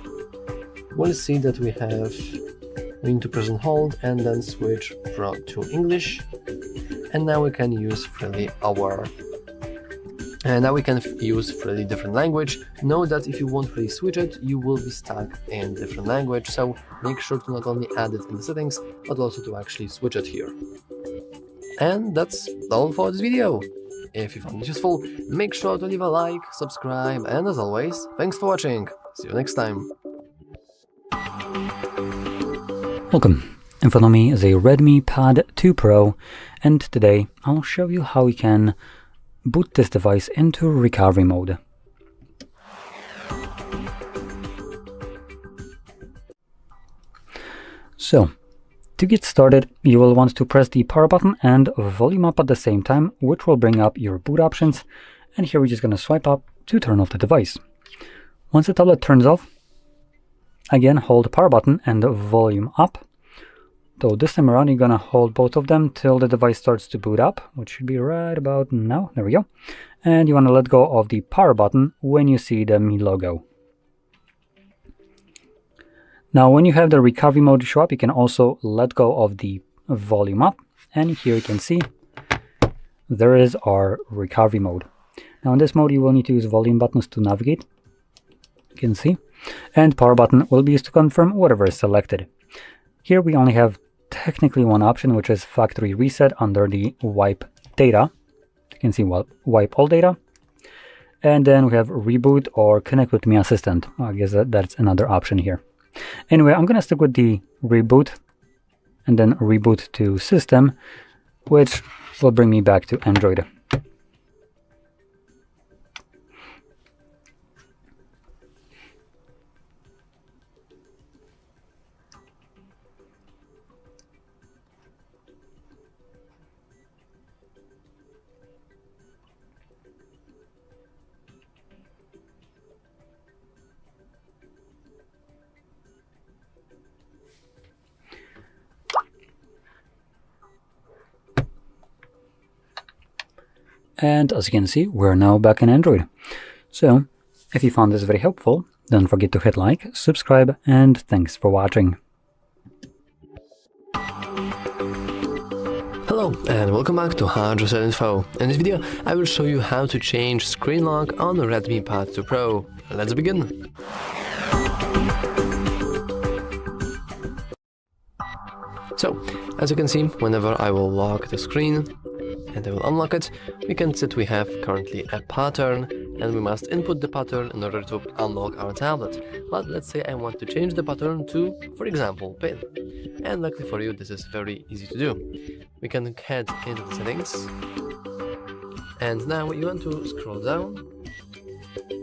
Speaker 2: we'll see that we need to press and hold and then switch to English, and now we can use freely different language. Know that if you won't really switch it, you will be stuck in different language, so make sure to not only add it in the settings, but also to actually switch it here. And that's all for this video. If you found it useful, make sure to leave a like, subscribe, and as always, thanks for watching. See you next time.
Speaker 1: Welcome. In front of me is a Redmi Pad 2 Pro, and today I'll show you how we can boot this device into recovery mode. So, to get started, you will want to press the power button and volume up at the same time, which will bring up your boot options, and here we're just going to swipe up to turn off the device. Once the tablet turns off, again hold the power button and volume up. So this time around you're gonna hold both of them till the device starts to boot up, which should be right about now. There we go. And you want to let go of the power button when you see the Mi logo. Now when you have the recovery mode show up, you can also let go of the volume up, and here you can see there is our recovery mode. Now in this mode you will need to use volume buttons to navigate, you can see, and power button will be used to confirm whatever is selected. Here we only have technically one option, which is factory reset under the wipe data. You can see wipe all data. And then we have reboot or connect with Mi Assistant. I guess that's another option here. Anyway, I'm going to stick with the reboot and then reboot to system, which will bring me back to Android. And as you can see, we're now back in Android. So, if you found this very helpful, don't forget to hit like, subscribe, and thanks for watching.
Speaker 2: Hello and welcome back to HardReset.Info. In this video, I will show you how to change screen lock on the Redmi Pad 2 Pro. Let's begin. So, as you can see, whenever I will lock the screen, and I will unlock it, we can see that we have currently a pattern, and we must input the pattern in order to unlock our tablet. But let's say I want to change the pattern to, for example, pin. And luckily for you, this is very easy to do. We can head into the settings, and now you want to scroll down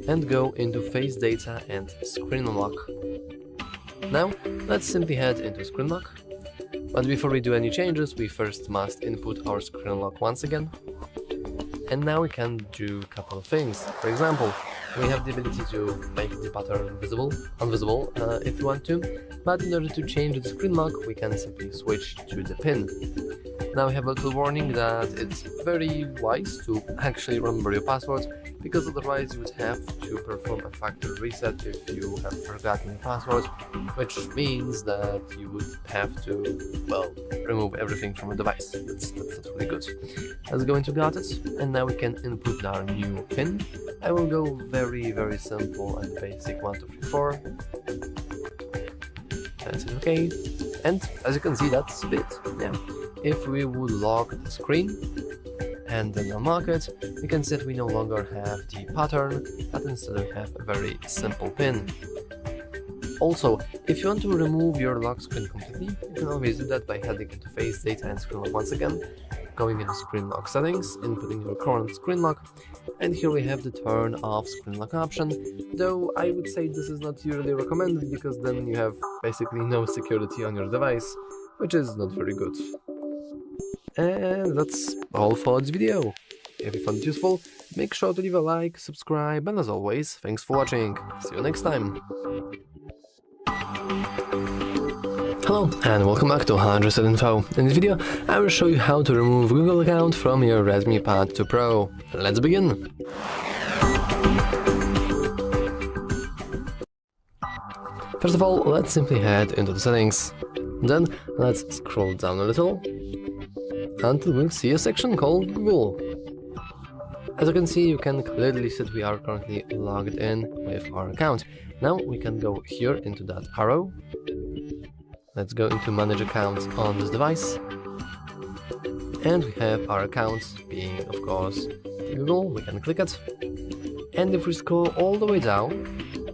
Speaker 2: and go into face data and screen lock. Now, let's simply head into screen lock. But before we do any changes, we first must input our screen lock once again. And now we can do a couple of things. For example, we have the ability to make the pattern invisible if you want to, but in order to change the screen lock, we can simply switch to the pin. Now we have a little warning that it's very wise to actually remember your password, because otherwise you would have to perform a factory reset if you have forgotten your password, which means that you would have to, well, remove everything from the device. That's not really good. Let's go into Got It, and now we can input our new pin. I will go very simple and basic 1, 2, 3, 4. That's it, okay. And as you can see, that's it. Yeah. If we would lock the screen and then unlock it, we can see that we no longer have the pattern, but instead we have a very simple pin. Also, if you want to remove your lock screen completely, you can always do that by heading into face data and screen lock once again, going into screen lock settings, inputting your current screen lock, and here we have the turn off screen lock option, though I would say this is not usually recommended because then you have basically no security on your device, which is not very good. And that's all for this video. If you found it useful, make sure to leave a like, subscribe, and as always, thanks for watching. See you next time. Hello and welcome back to HardReset.Info. In this video, I will show you how to remove Google account from your Redmi Pad 2 Pro. Let's begin! First of all, let's simply head into the settings. Then, let's scroll down a little until we'll see a section called Google. As you can see, you can clearly see that we are currently logged in with our account. Now we can go here into that arrow. Let's go into Manage Accounts on this device. And we have our accounts being, of course, Google. We can click it. And if we scroll all the way down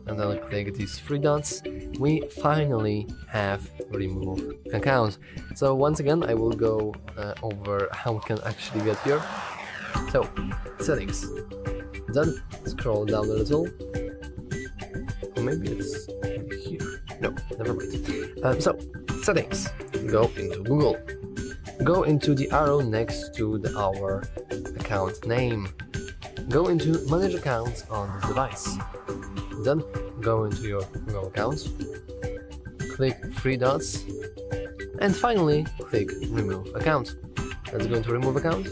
Speaker 2: and then click these three dots, we finally have Remove Account. So once again, I will go over how we can actually get here. So, Settings. Then scroll down a little. Or maybe it's here. No, never mind. So, Settings. Go into Google. Go into the arrow next to our account name. Go into Manage Accounts on this device. Then go into your Google account. Click three dots. And finally, click Remove Account. Let's go into Remove Account.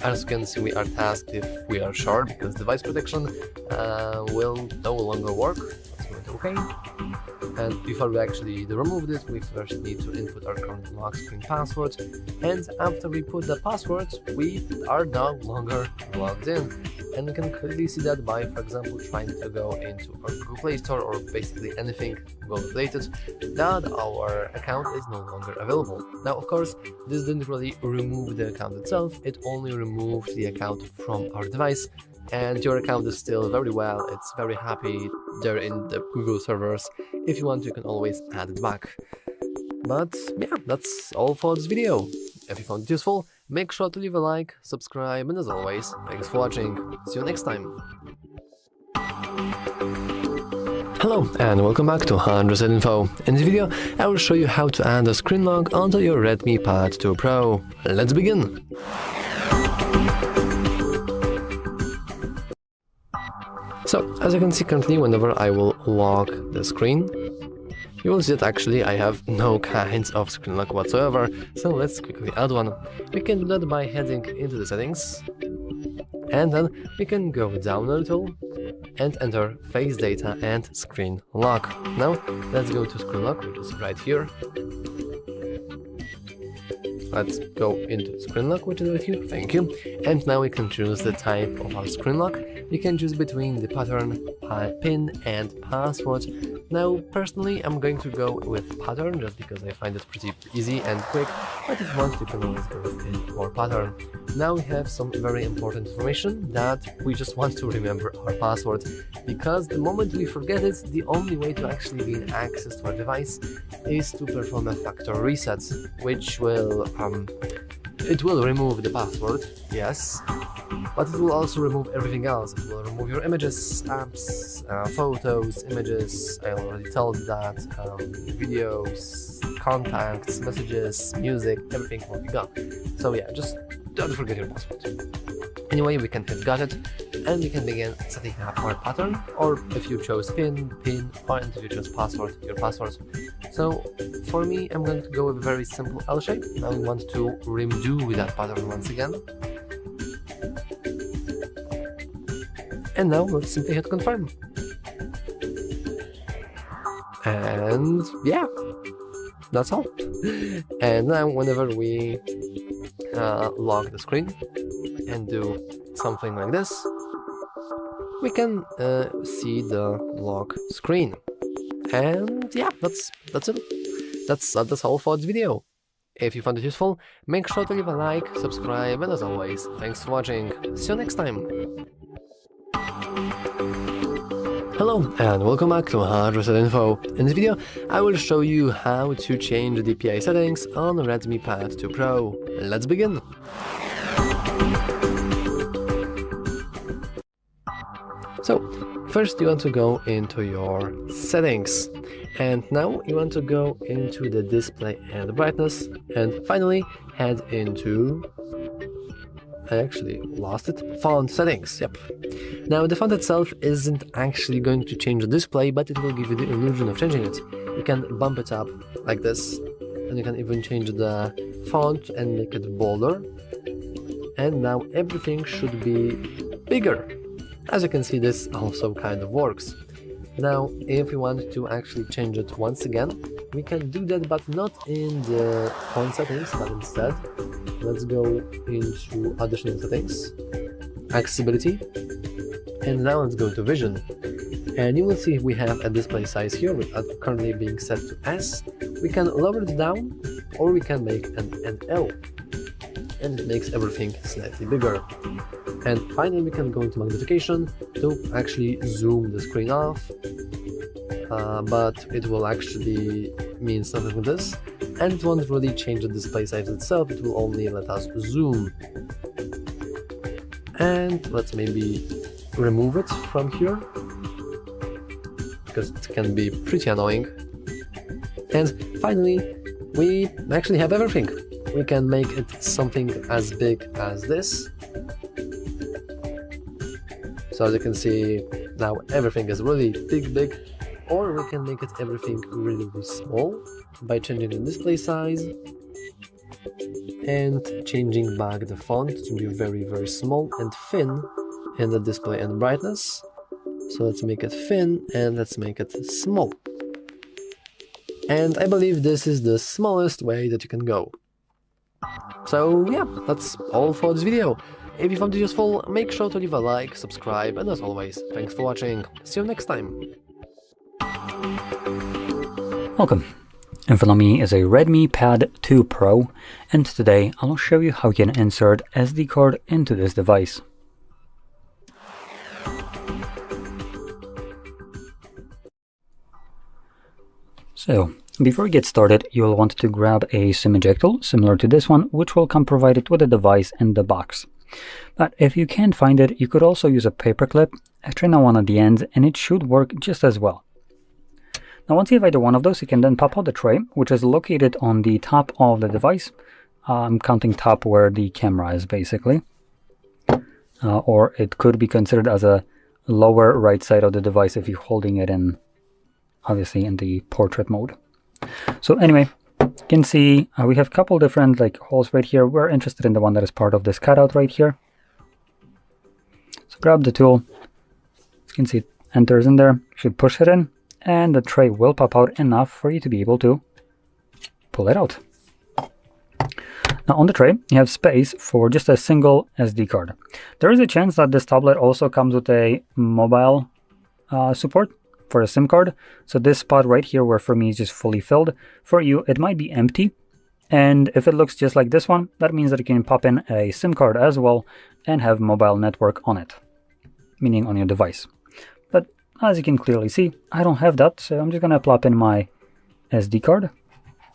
Speaker 2: As you can see, we are tasked if we are sure, because device protection will no longer work. Let's go into OK. And before we actually remove it, we first need to input our current lock screen password. And after we put the password, we are no longer logged in. And you can clearly see that by, for example, trying to go into our Google Play Store or basically anything Google related, that our account is no longer available. Now, of course, this didn't really remove the account itself, it only removed the account from our device, and your account is still very well, it's very happy there in the Google servers. If you want, you can always add it back. But yeah, that's all for this video. If you found it useful, make sure to leave a like, subscribe, and as always, thanks for watching. See you next time. Hello and welcome back to HardReset.Info. In this video, I will show you how to add a screen lock onto your Redmi Pad 2 Pro. Let's begin! So, as you can see currently, whenever I will lock the screen, you will see that actually I have no kinds of screen lock whatsoever, so let's quickly add one. We can do that by heading into the settings, and then we can go down a little and enter face data and screen lock. Now let's go to screen lock, which is right here. Let's go into screen lock, which is right here, thank you. And now we can choose the type of our screen lock. We can choose between the pattern, pin and password. Now personally I'm going to go with pattern just because I find it pretty easy and quick, but if you want you can always go with pin or pattern. Now we have some very important information that we just want to remember our password, because the moment we forget it, the only way to actually gain access to our device is to perform a factory reset, which will it will remove the password, yes, but it will also remove everything else. It will remove your images, apps, photos, images, I already told that, videos, contacts, messages, music, everything will be gone. So yeah, just don't forget your password. Anyway, we can hit got it, and we can begin setting up our pattern, or if you chose pin, or if you chose password, your password. So for me, I'm going to go with a very simple L shape. Now we want to redo that pattern once again. And now let's simply hit confirm. And yeah, that's all. And now whenever we lock the screen and do something like this, we can see the lock screen. And yeah, that's it. That's all for this video. If you found it useful, make sure to leave a like, subscribe, and as always, thanks for watching. See you next time. Hello and welcome back to HardReset.Info. In this video, I will show you how to change the DPI settings on Redmi Pad 2 Pro. Let's begin! So, first you want to go into your settings, and now you want to go into the display and brightness, and finally head into I actually lost it. Font settings, yep. Now the font itself isn't actually going to change the display, but it will give you the illusion of changing it. You can bump it up like this, and you can even change the font and make it bolder. And now everything should be bigger. As you can see, this also kind of works. Now, if we want to actually change it once again, we can do that, but not in the font settings, but instead, let's go into additional settings, accessibility, and now let's go to vision. And you will see we have a display size here, currently being set to S. We can lower it down, or we can make an L, and it makes everything slightly bigger. And finally, we can go into magnification to actually zoom the screen off, but it will actually mean something like this, and it won't really change the display size itself, it will only let us zoom. And let's maybe remove it from here, because it can be pretty annoying. And finally, we actually have everything. We can make it something as big as this. So as you can see, now everything is really big, or we can make it everything really small by changing the display size and changing back the font to be very small and thin in the display and brightness. So let's make it thin and let's make it small. And I believe this is the smallest way that you can go. So yeah, that's all for this video. If you found it useful, make sure to leave a like, subscribe, and as always, thanks for watching. See you next time.
Speaker 1: Welcome. In front of me is a Redmi Pad 2 Pro, and today I'll show you how you can insert SD card into this device. So, before we get started, you'll want to grab a SIM ejector similar to this one, which will come provided with the device in the box. But if you can't find it, you could also use a paperclip, external one at the end, and it should work just as well. Now once you have either one of those, you can then pop out the tray, which is located on the top of the device. I'm counting top where the camera is basically. Or it could be considered as a lower right side of the device if you're holding it in, obviously in the portrait mode. So anyway, you can see we have a couple different holes right here. We're interested in the one that is part of this cutout right here. So grab the tool. You can see it enters in there. You should push it in, and the tray will pop out enough for you to be able to pull it out. Now on the tray, you have space for just a single SD card. There is a chance that this tablet also comes with a mobile support for a SIM card. So this spot right here, where for me is just fully filled, for you it might be empty. And if it looks just like this one, that means that you can pop in a SIM card as well and have mobile network on it, meaning on your device. But as you can clearly see, I don't have that, so I'm just gonna plop in my SD card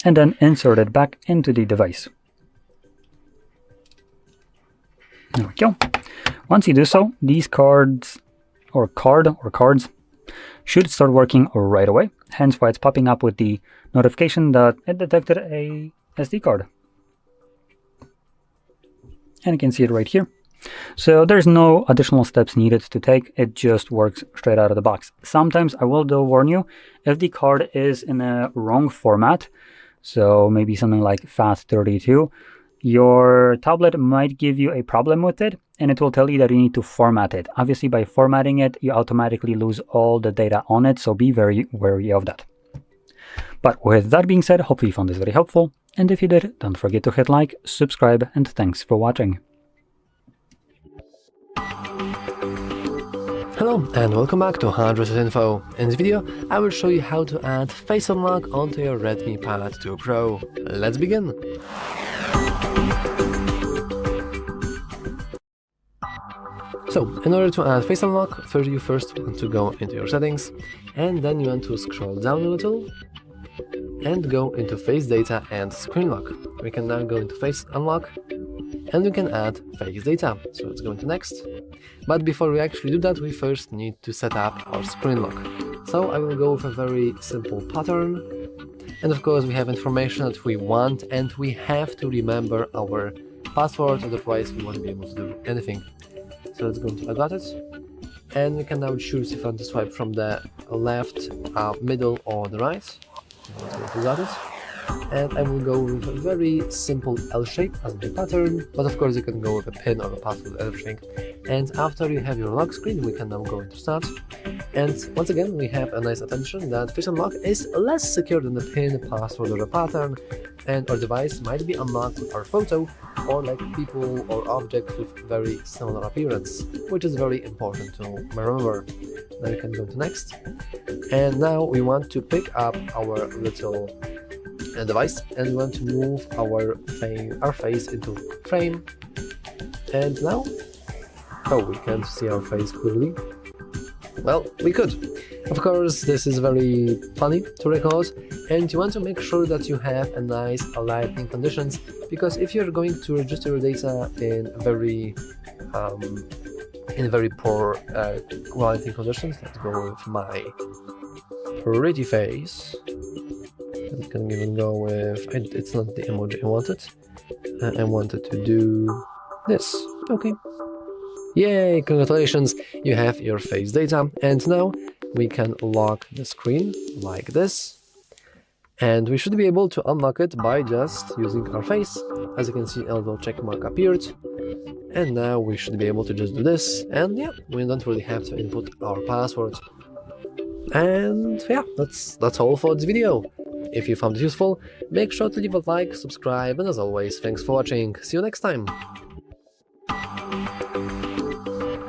Speaker 1: and then insert it back into the device. There we go. Once you do so, these cards should start working right away, hence why it's popping up with the notification that it detected a SD card. And you can see it right here. So there's no additional steps needed to take, it just works straight out of the box. Sometimes I will though warn you, if the card is in a wrong format, so maybe something like FAT32, your tablet might give you a problem with it, and it will tell you that you need to format it. Obviously, by formatting it, you automatically lose all the data on it, so be very wary of that. But with that being said, hopefully you found this very helpful, and if you did, don't forget to hit like, subscribe, and thanks for watching.
Speaker 2: Hello and welcome back to HardReset.Info. In this video, I will show you how to add Face Unlock onto your Redmi Pad 2 Pro. Let's begin! So, in order to add Face Unlock, you first want to go into your settings, and then you want to scroll down a little, and go into Face Data and Screen Lock. We can now go into Face Unlock, and we can add Face Data. So let's go into Next. But before we actually do that, we first need to set up our Screen Lock. So I will go with a very simple pattern, and of course we have information that we want, and we have to remember our password, otherwise we won't be able to do anything. So let's go into I got it, and we can now choose if I want to swipe from the left, middle, or the right. Let's go to got it, and I will go with a very simple L shape as the pattern, but of course you can go with a pin or a password, everything. And after you have your lock screen, we can now go into start. And once again, we have a nice attention that Face Unlock is less secure than the pin, password, or a pattern, and our device might be unlocked with our photo or like people or objects with very similar appearance, which is very important to remember. Now you can go to next. And now we want to pick up our little device, and we want to move our face into frame. And now, oh, we can't see our face clearly. Well, we could. Of course, this is very funny to record, and you want to make sure that you have a nice lighting conditions, because if you're going to register your data in very poor lighting conditions, let's go with my pretty face. I can even go with, it's not the emoji I wanted. I wanted to do this. Okay. Yay, congratulations, you have your face data, and now we can lock the screen like this, and we should be able to unlock it by just using our face. As you can see, a little check mark appeared, and now we should be able to just do this, and yeah, we don't really have to input our password. And yeah, that's all for this video. If you found it useful, make sure to leave a like, subscribe, and as always, thanks for watching. See you next time.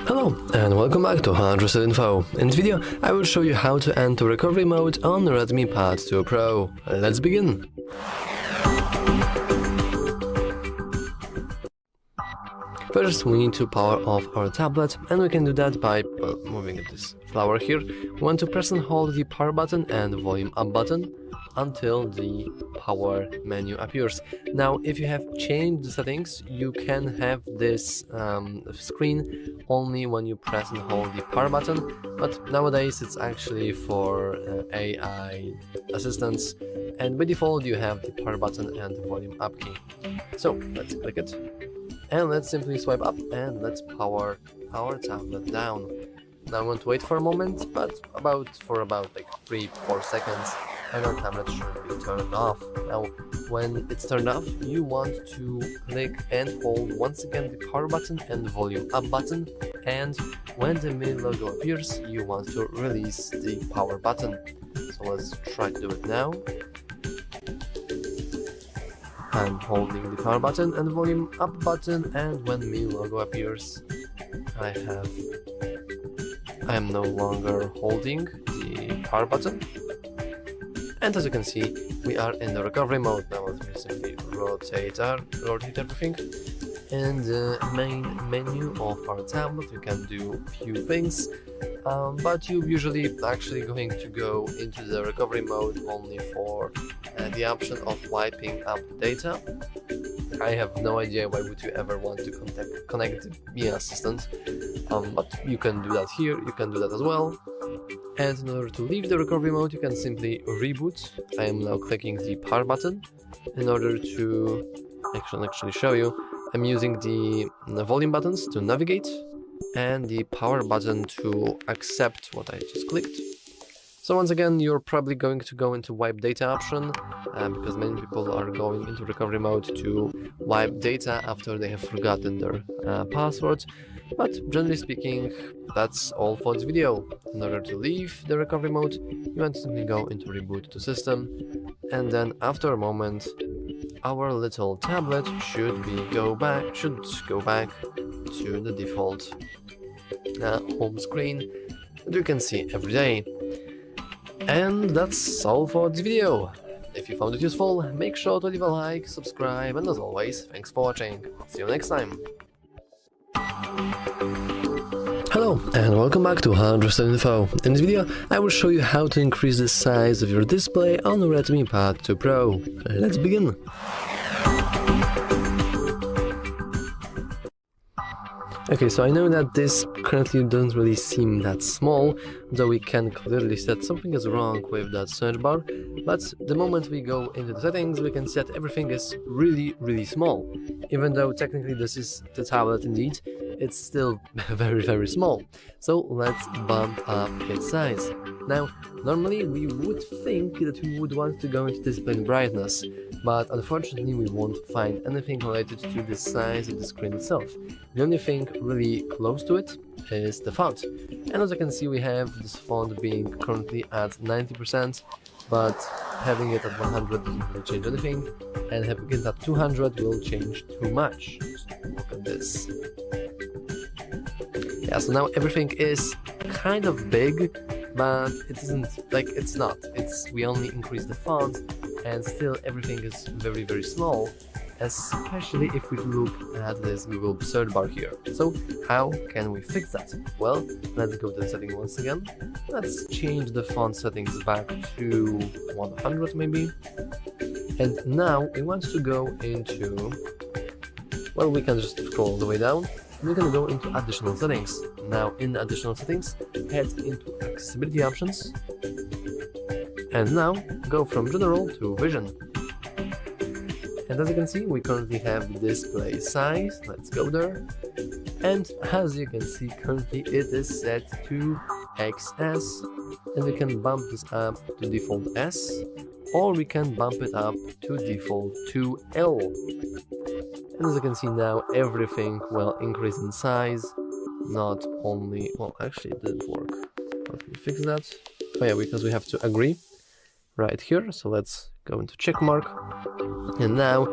Speaker 2: Hello and welcome back to HardReset.Info. In this video, I will show you how to enter recovery mode on the Redmi Pad 2 Pro. Let's begin! First, we need to power off our tablet, and we can do that by moving this flower here. We want to press and hold the power button and volume up button until the power menu appears. Now, if you have changed the settings, you can have this screen only when you press and hold the power button, but nowadays it's actually for AI assistants, and by default you have the power button and the volume up key. So let's click it, and let's simply swipe up, and let's power our tablet down. Now I want to wait for a moment, but for about like 3-4 seconds, and our tablet should be turned off. Now, when it's turned off, you want to click and hold once again the power button and the volume up button, and when the Mi logo appears, you want to release the power button. So let's try to do it now. I'm holding the power button and the volume up button, and when Mi logo appears, I am no longer holding the power button. And as you can see, we are in the recovery mode. Now let me simply rotate everything. In the main menu of our tablet, you can do a few things, but you're usually actually going to go into the recovery mode only for the option of wiping up the data. I have no idea why would you ever want to connect the Mi assistant, but you can do that here, you can do that as well. And in order to leave the recovery mode, you can simply reboot. I am now clicking the power button. In order to actually show you, I'm using the volume buttons to navigate and the power button to accept what I just clicked. So once again, you're probably going to go into wipe data option, because many people are going into recovery mode to wipe data after they have forgotten their password. But generally speaking, that's all for this video. In order to leave the recovery mode, you want to simply go into reboot to system, and then after a moment, our little tablet should go back to the default home screen that you can see every day. And that's all for this video. If you found it useful, make sure to leave a like, subscribe, and as always, thanks for watching. See you next time. Hello and welcome back to HardReset.Info. In this video, I will show you how to increase the size of your display on the Redmi Pad 2 Pro. Let's begin. Okay, so I know that this currently doesn't really seem that small, though we can clearly see that something is wrong with that search bar, but the moment we go into the settings, we can see that everything is really small. Even though technically this is the tablet indeed, it's still very small. So let's bump up its size. Now, normally we would think that we would want to go into display brightness, but unfortunately we won't find anything related to the size of the screen itself. The only thing really close to it is the font. And as you can see, we have this font being currently at 90%, but having it at 100 doesn't really change anything, and having it at 200 will change too much. So look at this. Yeah, so now everything is kind of big, but it isn't, like, it's not. We only increase the font, and still everything is very small, especially if we look at this Google search bar here. So how can we fix that? Well, let's go to the setting once again. Let's change the font settings back to 100 maybe. And now we want to go into, well, we can just scroll all the way down. We're going to go into additional settings. Now in additional settings, head into accessibility options. And now go from general to vision. And as you can see, we currently have display size. Let's go there. And as you can see, currently it is set to XS. And we can bump this up to default S, or we can bump it up to default to L. And as you can see now, everything will increase in size. Not only, well, actually it didn't work. Let me fix that. Oh yeah, because we have to agree right here. So let's go into check mark. And now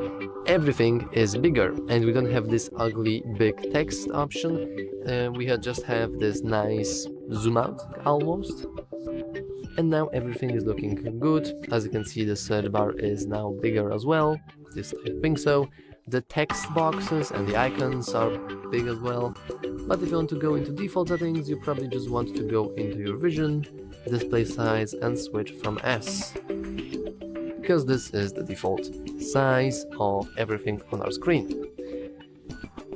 Speaker 2: everything is bigger, and we don't have this ugly big text option. We just have this nice zoom out almost. And now everything is looking good. As you can see, the search bar is now bigger as well. At least I think so. The text boxes and the icons are big as well. But if you want to go into default settings, you probably just want to go into your vision, display size, and switch from S, because this is the default size of everything on our screen.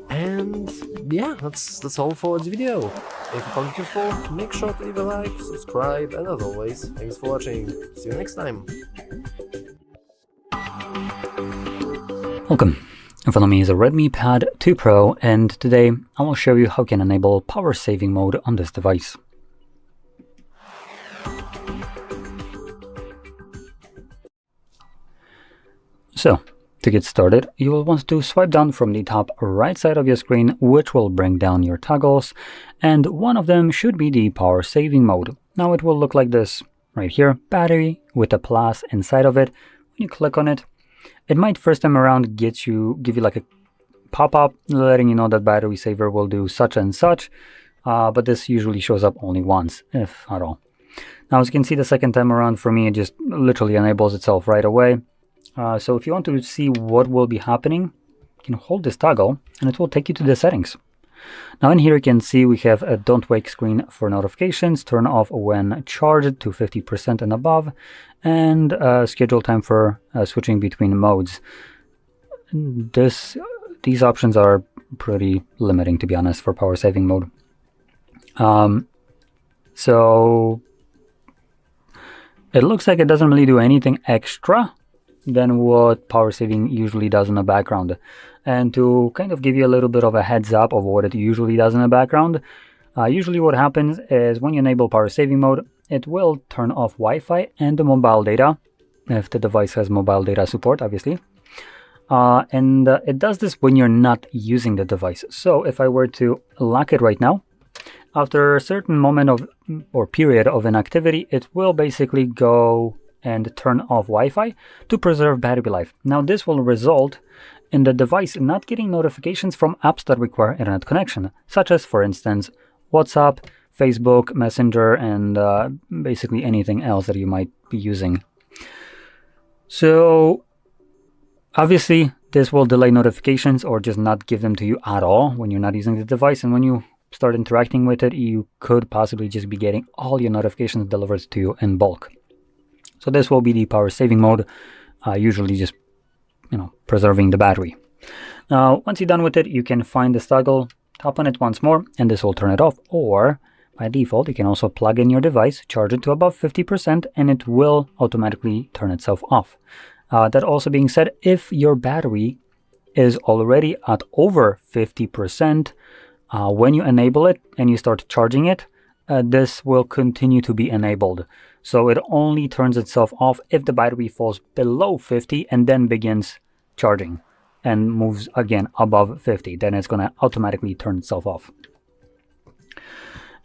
Speaker 2: And yeah, that's all for this video. If you found it useful, make sure to leave a like, subscribe, and as always, thanks for watching. See you next time.
Speaker 1: Welcome. In front of me is a Redmi Pad 2 Pro, and today I will show you how you can enable power saving mode on this device. So, to get started, you will want to swipe down from the top right side of your screen, which will bring down your toggles, and one of them should be the power saving mode. Now it will look like this right here, battery with a plus inside of it. When you click on it, it might first time around give you like a pop-up letting you know that battery saver will do such and such, but this usually shows up only once, if at all. Now as you can see, the second time around for me, it just literally enables itself right away. So if you want to see what will be happening, you can hold this toggle and it will take you to the settings. Now in here you can see we have a don't wake screen for notifications, turn off when charged to 50% and above, and schedule time for switching between modes. These options are pretty limiting, to be honest, for power saving mode. So it looks like it doesn't really do anything extra than what power saving usually does in the background. And to kind of give you a little bit of a heads up of what it usually does in the background, usually what happens is when you enable power saving mode, it will turn off Wi-Fi and the mobile data, if the device has mobile data support, obviously. And it does this when you're not using the device. So if I were to lock it right now, after a certain moment of or period of inactivity, it will basically go and turn off Wi-Fi to preserve battery life. Now this will result in the device not getting notifications from apps that require internet connection, such as, for instance, WhatsApp, Facebook, Messenger, and basically anything else that you might be using. So obviously this will delay notifications or just not give them to you at all when you're not using the device, and when you start interacting with it, you could possibly just be getting all your notifications delivered to you in bulk. So this will be the power saving mode, usually just, preserving the battery. Now, once you're done with it, you can find this toggle tap on it once more and this will turn it off. Or by default, you can also plug in your device, charge it to above 50%, and it will automatically turn itself off. That also being said, if your battery is already at over 50%, when you enable it and you start charging it, this will continue to be enabled. So it only turns itself off if the battery falls below 50 and then begins charging and moves again above 50. Then it's going to automatically turn itself off.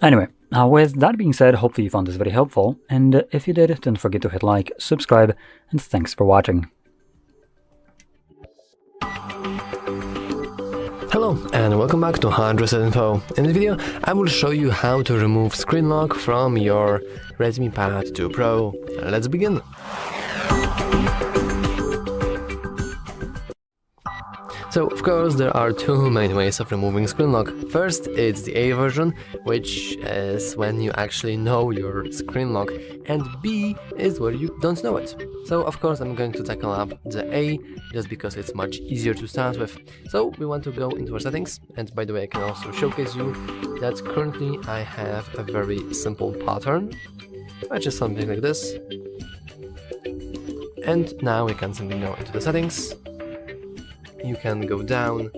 Speaker 1: Anyway, with that being said, hopefully you found this very helpful. And if you did, don't forget to hit like, subscribe, and thanks for watching.
Speaker 2: Hello and welcome back to HardReset.Info. In this video, I will show you how to remove screen lock from your Redmi Pad 2 Pro. Let's begin. So, of course, there are two main ways of removing screen lock. First, it's the A version, which is when you actually know your screen lock, and B is where you don't know it. So, of course, I'm going to tackle up the A, just because it's much easier to start with. So, we want to go into our settings, and by the way, I can also showcase you that currently I have a very simple pattern, which is something like this. And now we can simply go into the settings. You can go down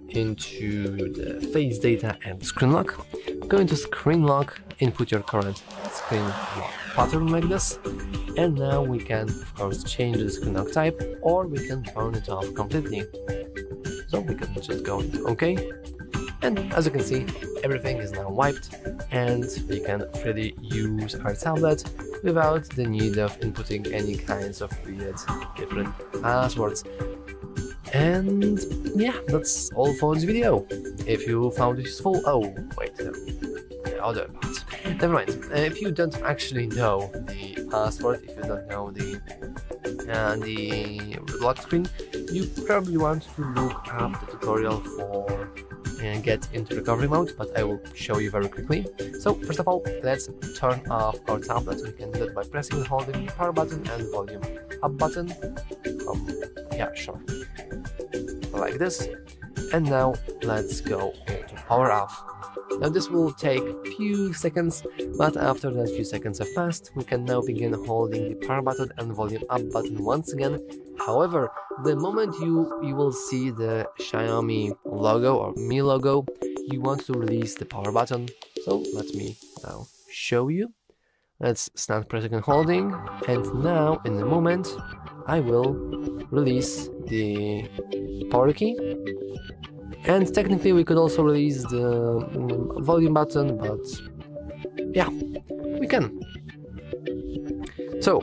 Speaker 2: into the face data and screen lock. Go into screen lock, input your current screen lock pattern like this, and now we can of course change the screen lock type, or we can turn it off completely. So we can just go into OK, and as you can see, everything is now wiped and we can freely use our tablet without the need of inputting any kinds of weird different passwords. And yeah, that's all for this video. If you found it useful, oh wait, the other part. Never mind. If you don't actually know the password, if you don't know the lock screen, you probably want to look up the tutorial for get into recovery mode, but I will show you very quickly. So first of all, let's turn off our tablet. We can do that by pressing and holding the power button and volume up button. Yeah, sure. Like this. And now let's go into power off. Now this will take few seconds, but after that few seconds have passed, we can now begin holding the power button and volume up button once again. However, the moment you will see the Xiaomi logo or Mi logo, you want to release the power button. So let me now show you. Let's start pressing and holding, and now in the moment I will release the power key. And technically we could also release the volume button, but yeah, we can. So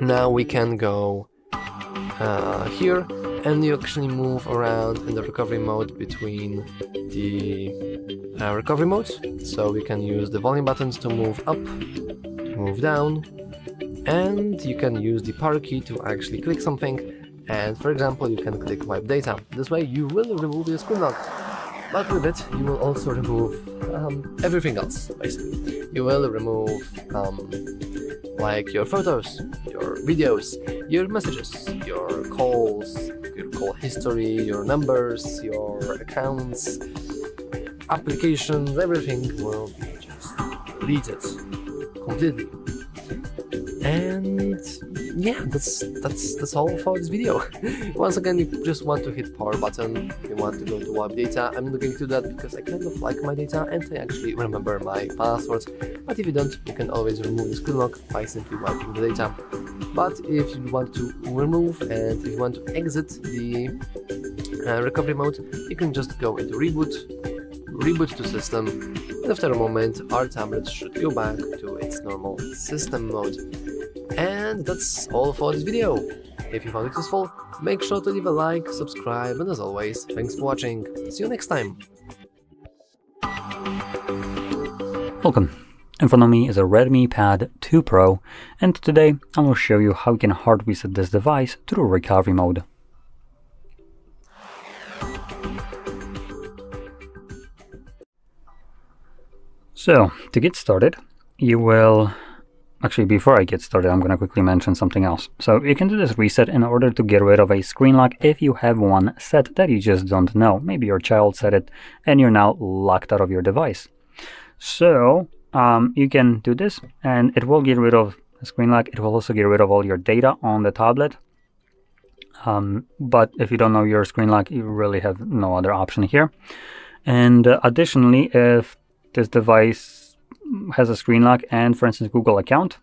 Speaker 2: now we can go here, and you actually move around in the recovery mode between the recovery modes. So we can use the volume buttons to move up, move down, and you can use the power key to actually click something. And for example, you can click wipe data. This way you will remove your screen lock, but with it you will also remove everything else. Basically, you will remove like your photos, your videos, your messages, your calls, your call history, your numbers, your accounts, applications. Everything will be just deleted completely. And yeah, that's all for this video. Once again, you just want to hit power button, you want to go to wipe data. I'm looking to that because I kind of like my data and I actually remember my passwords. But if you don't, you can always remove the screen lock by simply wiping the data. But if you want to remove and if you want to exit the recovery mode, you can just go into reboot to system, and after a moment our tablet should go back to its normal system mode. And that's all for this video. If you found it useful, make sure to leave a like, subscribe, and as always, thanks for watching. See you next time.
Speaker 1: Welcome. In front of me is a Redmi Pad 2 Pro, and today I will show you how you can hard reset this device through recovery mode. So, to get started, you will actually, before I get started, I'm going to quickly mention something else. So you can do this reset in order to get rid of a screen lock if you have one set that you just don't know. Maybe your child set it and you're now locked out of your device. So you can do this and it will get rid of the screen lock. It will also get rid of all your data on the tablet. But if you don't know your screen lock, you really have no other option here. And additionally, if this device has a screen lock and, for instance, Google account,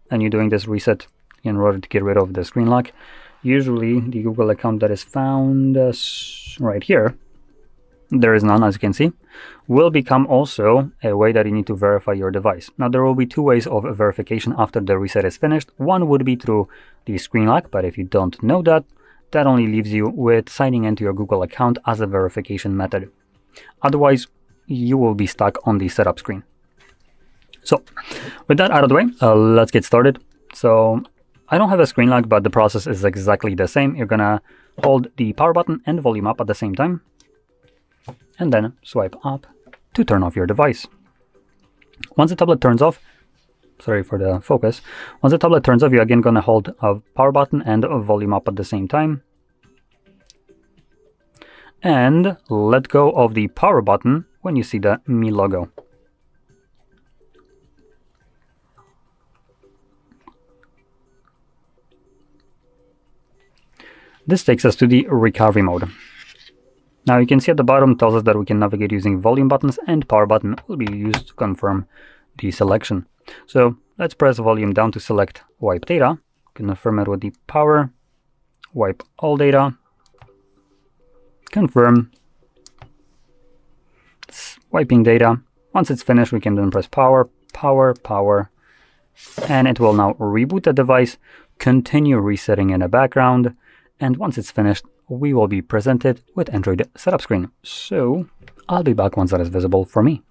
Speaker 1: and you're doing this reset in order to get rid of the screen lock, usually the Google account that is found right here, there is none, as you can see, will become also a way that you need to verify your device. Now, there will be two ways of verification after the reset is finished. One would be through the screen lock, but if you don't know that, that only leaves you with signing into your Google account as a verification method. Otherwise, you will be stuck on the setup screen. So, with that out of the way, let's get started. So, I don't have a screen lock, but the process is exactly the same. You're gonna hold the power button and volume up at the same time, and then swipe up to turn off your device. Once the tablet turns off, sorry for the focus, once the tablet turns off, you're again gonna hold a power button and a volume up at the same time, and let go of the power button when you see the Mi logo. This takes us to the recovery mode. Now you can see at the bottom tells us that we can navigate using volume buttons, and power button will be used to confirm the selection. So let's press volume down to select wipe data, confirm it with the power, wipe all data, confirm, it's wiping data. Once it's finished, we can then press power, power, power, and it will now reboot the device, continue resetting in the background, and once it's finished, we will be presented with Android setup screen. So I'll be back once that is visible for me.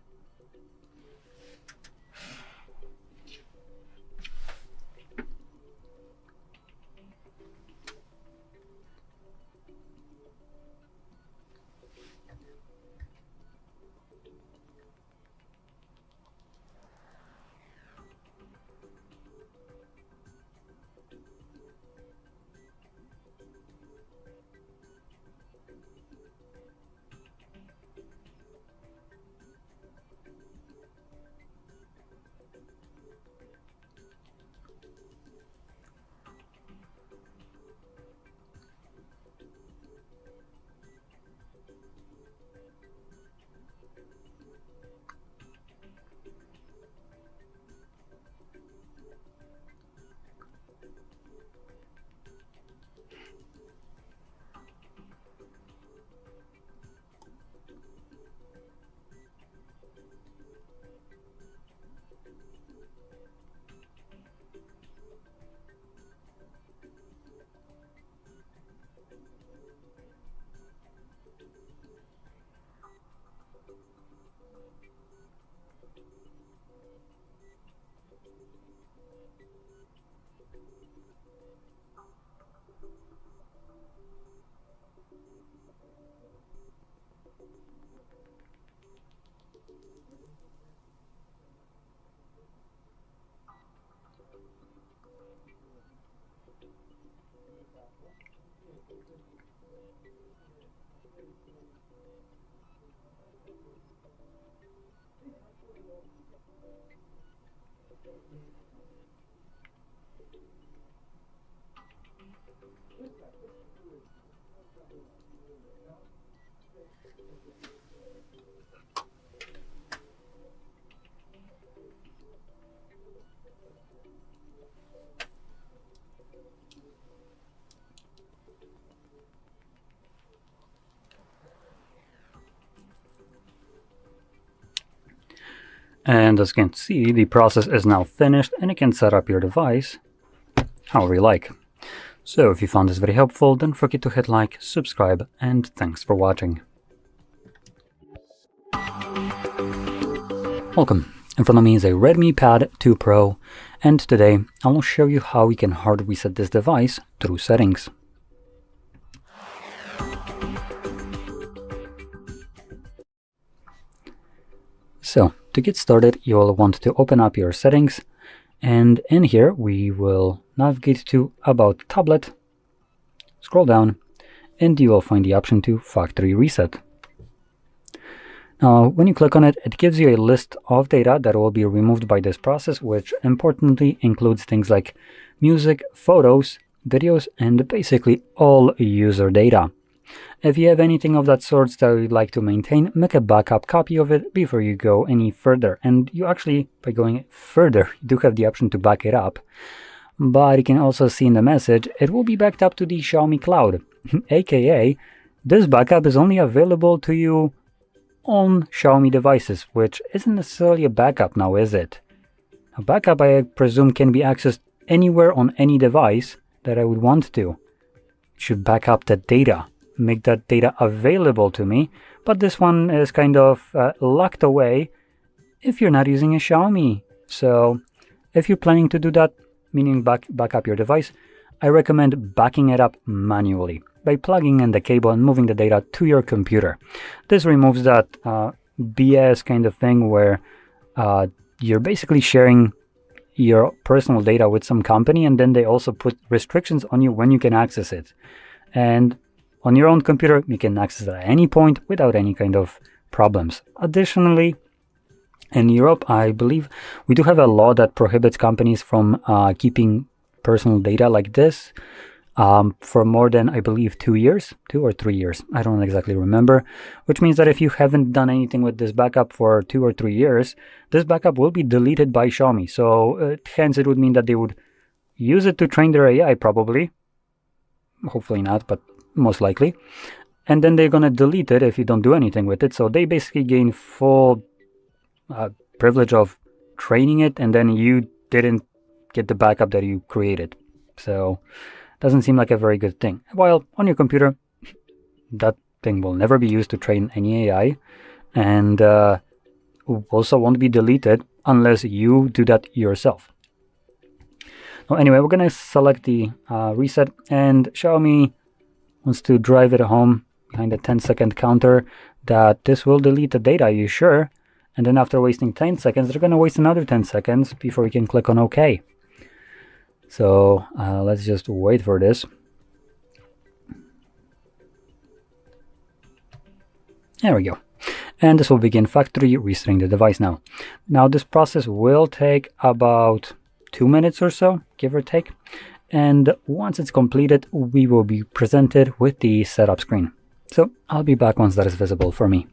Speaker 1: And as you can see, the process is now finished and you can set up your device however you like. So if you found this very helpful, don't forget to hit like, subscribe, and thanks for watching. Welcome. In front of me is a Redmi Pad 2 Pro, and today I will show you how we can hard reset this device through settings. So to get started, you will want to open up your settings And in here, we will navigate to About Tablet, scroll down, and you will find the option to factory reset. Now, when you click on it, it gives you a list of data that will be removed by this process, which importantly includes things like music, photos, videos, and basically all user data. If you have anything of that sort that you'd like to maintain, make a backup copy of it before you go any further. And you actually, by going further, you do have the option to back it up. But you can also see in the message, it will be backed up to the Xiaomi cloud, aka this backup is only available to you on Xiaomi devices, which isn't necessarily a backup now, is it? A backup, I presume, can be accessed anywhere on any device that I would want to. It should back up the data, make that data available to me, but this one is kind of locked away if you're not using a Xiaomi. So if you're planning to do that, meaning back up your device, I recommend backing it up manually by plugging in the cable and moving the data to your computer. This removes that BS kind of thing where you're basically sharing your personal data with some company, and then they also put restrictions on you when you can access it. And on your own computer, you can access it at any point without any kind of problems. Additionally, in Europe, I believe we do have a law that prohibits companies from keeping personal data like this for more than, I believe, 2 years, 2 or 3 years. I don't exactly remember, which means that if you haven't done anything with this backup for 2 or 3 years, this backup will be deleted by Xiaomi. So hence it would mean that they would use it to train their AI probably. Hopefully not, but most likely. And then they're going to delete it if you don't do anything with it. So they basically gain full privilege of training it, and then you didn't get the backup that you created. So doesn't seem like a very good thing. While on your computer, that thing will never be used to train any AI, and also won't be deleted unless you do that yourself. Well, anyway, we're going to select the reset, and Xiaomi wants to drive it home behind the 10-second counter that this will delete the data. Are you sure? And then after wasting 10 seconds, they're going to waste another 10 seconds before we can click on OK. So let's just wait for this. There we go. And this will begin factory resetting the device now. Now this process will take about 2 minutes or so, give or take. And once it's completed, we will be presented with the setup screen. So I'll be back once that is visible for me.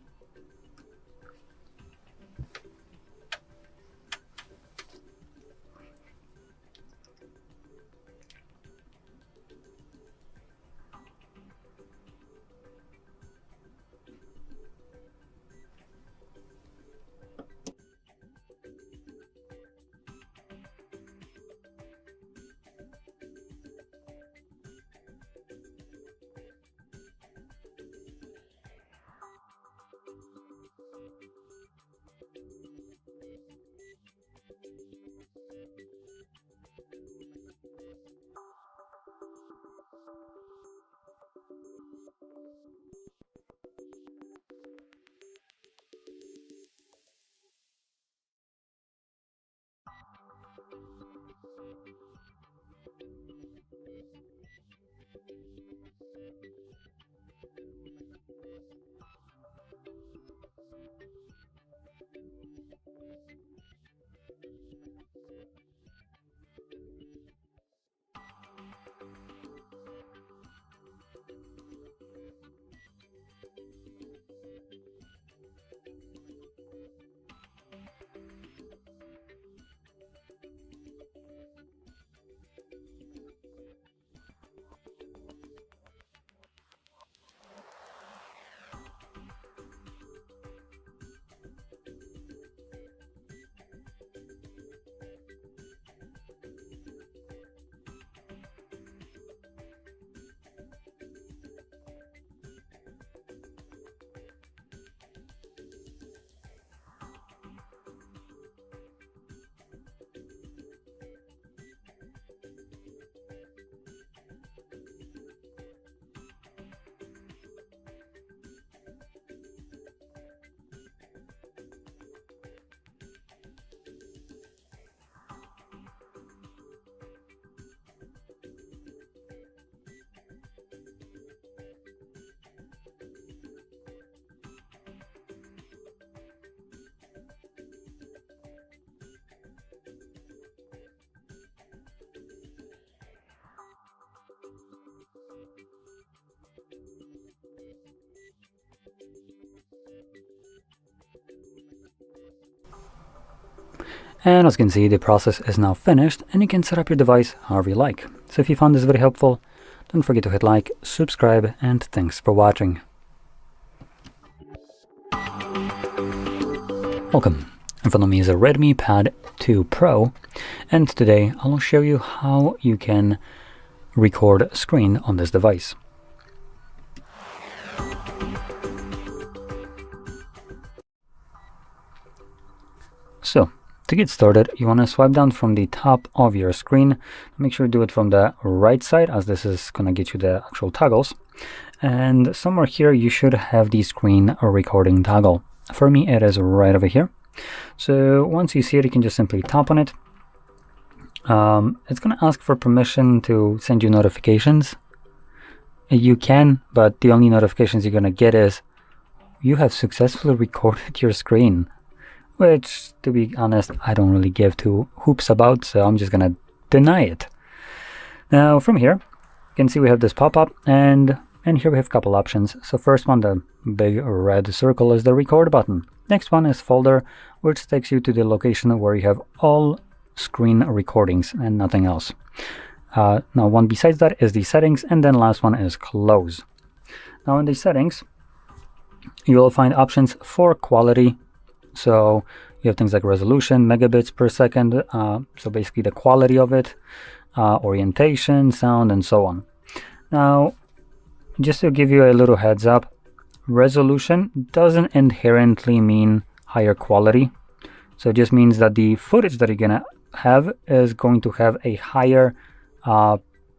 Speaker 1: And as you can see, the process is now finished and you can set up your device however you like. So if you found this very helpful, don't forget to hit like, subscribe, and thanks for watching. Welcome. In front of me is a Redmi Pad 2 Pro, and today I'll show you how you can record a screen on this device. So, to get started, you want to swipe down from the top of your screen. Make sure to do it from the right side, as this is going to get you the actual toggles. And somewhere here you should have the screen recording toggle. For me, it is right over here. So once you see it, you can just simply tap on it. It's going to ask for permission to send you notifications. You can, but the only notifications you're going to get is you have successfully recorded your screen, which, to be honest, I don't really give two hoops about, so I'm just going to deny it. Now from here, you can see we have this pop-up, and here we have a couple options. So first one, the big red circle, is the record button. Next one is folder, which takes you to the location where you have all screen recordings and nothing else. Now one besides that is the settings, and then last one is close. Now in the settings, you will find options for quality. So you have things like resolution, megabits per second, so basically the quality of it, orientation, sound, and so on. Now, just to give you a little heads up, resolution doesn't inherently mean higher quality. So it just means that the footage that you're gonna have is going to have a higher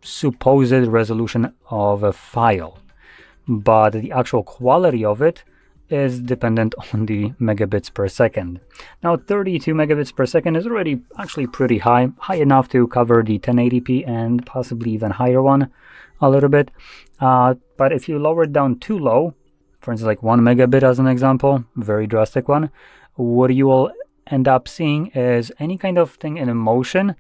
Speaker 1: supposed resolution of a file, but the actual quality of it is dependent on the megabits per second. Now 32 megabits per second is already actually pretty high enough to cover the 1080p and possibly even higher one a little bit. But if you lower it down too low, for instance like 1 megabit as an example, very drastic one, what you will end up seeing is any kind of thing in motion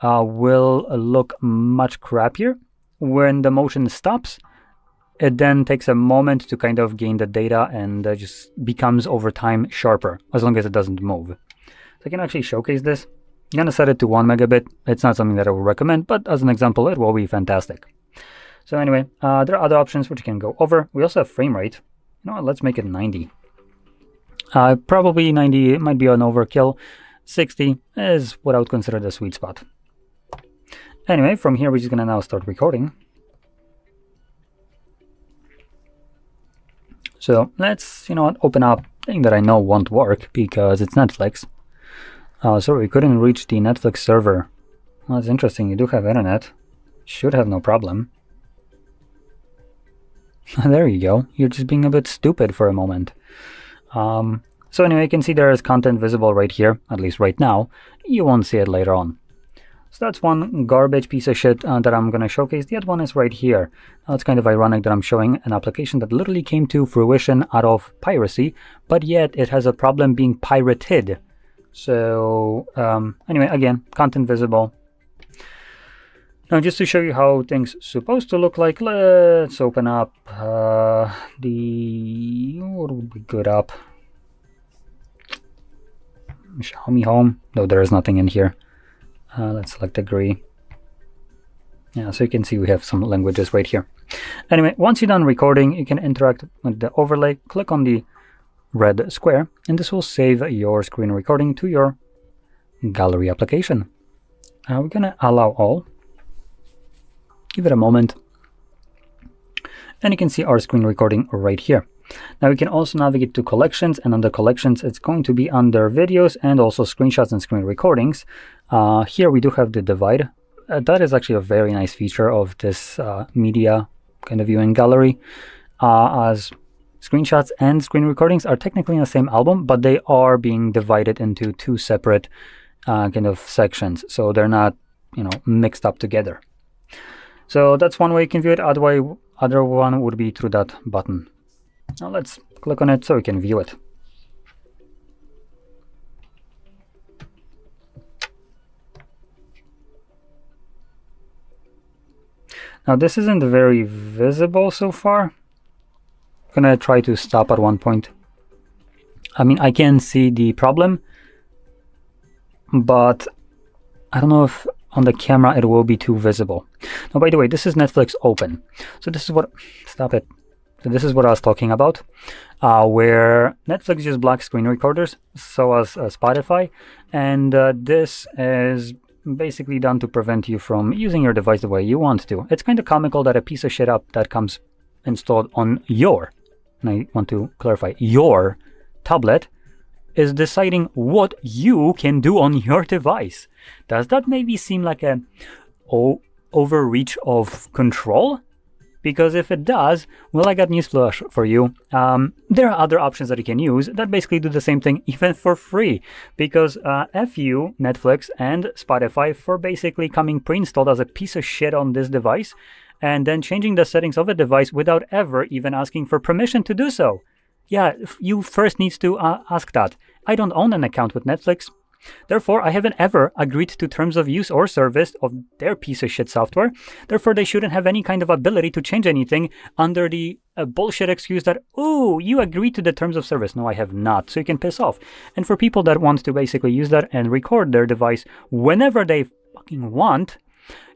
Speaker 1: will look much crappier. When the motion stops, it then takes a moment to kind of gain the data and just becomes over time sharper, as long as it doesn't move. So I can actually showcase this. I'm gonna set it to 1 megabit. It's not something that I would recommend, but as an example, it will be fantastic. So anyway, there are other options which you can go over. We also have frame rate. You know what, let's make it 90. Probably 90 might be an overkill. 60 is what I would consider the sweet spot. Anyway, from here we're just gonna now start recording. So let's, open up a thing that I know won't work because it's Netflix. Sorry, we couldn't reach the Netflix server. Well, that's interesting. You do have internet. Should have no problem. There you go. You're just being a bit stupid for a moment. So anyway, you can see there is content visible right here, at least right now. You won't see it later on. So that's one garbage piece of shit that I'm going to showcase. The other one is right here. Now it's kind of ironic that I'm showing an application that literally came to fruition out of piracy, but yet it has a problem being pirated. So anyway, again, content visible. Now just to show you how things supposed to look like, let's open up what would be good up? Xiaomi Home. No, there is nothing in here. Let's select agree. Yeah, so you can see we have some languages right here. Anyway, once you're done recording, you can interact with the overlay. Click on the red square, and this will save your screen recording to your gallery application. We're gonna allow all. Give it a moment. And you can see our screen recording right here. Now we can also navigate to collections, and under collections it's going to be under videos and also screenshots and screen recordings. Here we do have the divide. That is actually a very nice feature of this media kind of viewing gallery, as screenshots and screen recordings are technically in the same album, but they are being divided into two separate kind of sections, so they're not mixed up together. So that's one way you can view it. Other one would be through that button. Now let's click on it so we can view it. Now this isn't very visible so far. I'm gonna try to stop at one point. I mean, I can see the problem. but I don't know if on the camera it will be too visible. Now, by the way, this is Netflix Open. So this is what, stop it. So this is what I was talking about, where Netflix uses black screen recorders, so as Spotify, and this is basically done to prevent you from using your device the way you want to. It's kind of comical that a piece of shit app that comes installed on your, and I want to clarify, your tablet is deciding what you can do on your device. Does that maybe seem like a overreach of control? Because if it does, well, I got news flash for you. There are other options that you can use that basically do the same thing, even for free. Because F you, Netflix and Spotify, for basically coming pre-installed as a piece of shit on this device, and then changing the settings of a device without ever even asking for permission to do so. Yeah, you first need to ask that. I don't own an account with Netflix. Therefore, I haven't ever agreed to terms of use or service of their piece of shit software. Therefore, they shouldn't have any kind of ability to change anything under the bullshit excuse that, ooh, you agreed to the terms of service. No, I have not. So you can piss off. And for people that want to basically use that and record their device whenever they fucking want,